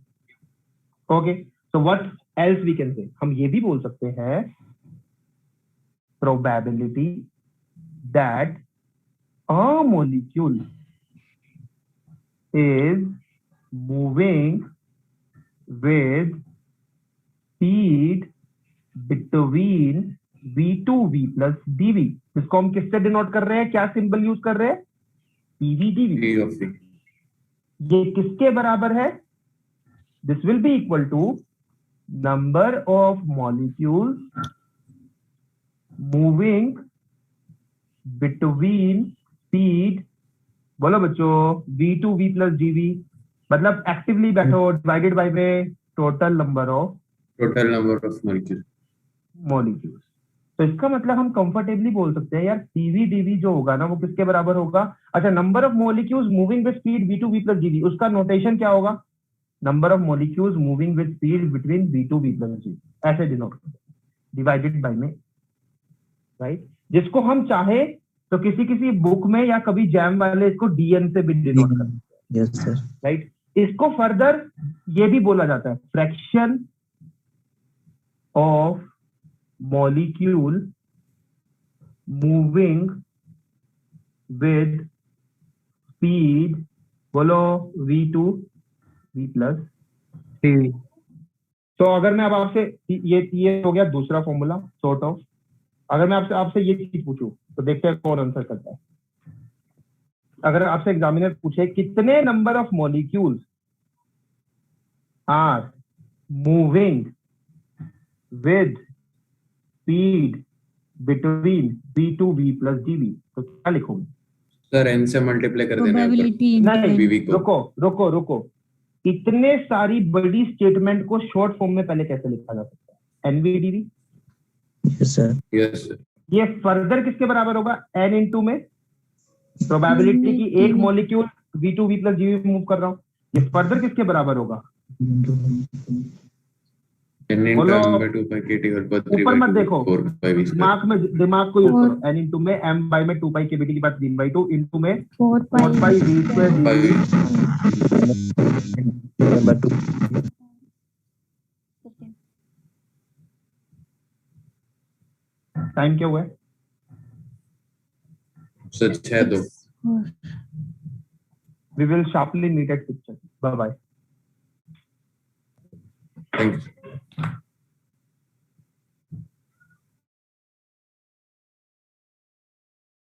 Okay, so what else we can say, हम ये भी बोल सकते हैं probability that a molecule is moving with speed between v to v plus dv। इसको हम किससे डिनोट कर रहे हैं, क्या सिंबल यूज कर रहे हैं? pv dv। ये किसके बराबर है? This will be equal to number of molecules moving between speed, बोलो बच्चों, v to v plus dv, मतलब एक्टिवली बैठो, डिवाइडेड बाय में टोटल नंबर ऑफ मॉलिक्यूल्स। तो इसका मतलब हम कंफर्टेबली बोल सकते हैं यार pv dv जो होगा ना वो किसके बराबर होगा? अच्छा, number of molecules moving with speed v to v plus dv, उसका नोटेशन क्या होगा? Number of molecules moving with speed between v to v plus dv, ऐसे डिनोट करते हैं, डिवाइडेड बाय में, राइट? जिसको हम चाहे तो किसी बुक में या कभी जैम वाले इसको dn से भी डिनोट करते हैं। Yes sir. राइट, इसको फर्दर ये भी बोला जाता है fraction of molecule moving with speed, बोलो v to v plus dv। तो अगर मैं अब आपसे ये हो गया दूसरा फॉर्मूला सॉर्ट ऑफ। अगर मैं आपसे ये चीज पूछूं तो देखते हैं कौन आंसर करता है। अगर आपसे एग्जामिनर पूछे कितने number of molecules are moving with speed between v to v plus dv, तो क्या लिखोगे? सर n से मल्टीप्लाई कर देना है प्रोबेबिलिटी नहीं, VV को। रुको, इतने सारी बड़ी स्टेटमेंट को शॉर्ट फॉर्म में पहले कैसे लिखा जा सकता है? nvdv। Yes sir. Yes sir. ये फर्दर किसके बराबर होगा? n इंटू में प्रोबेबिलिटी की एक molecule v to v plus dv move कर रहा हूं, ये फर्दर किसके बराबर होगा? n into बोलो। m by 2 pi kt whole power 3 ऊपर by मत 2 देखो, 4 pi v square. दिमाग को यूज और- करो। n इंटू में m बाई में 2 पाई के बीटी की बात 3 बाई 2 इंटू में 4 4 पाई v square pi D. Number 2 time क्या हुआ है? Sir 6-2. We will sharply meet at 6. Bye bye. Thank you.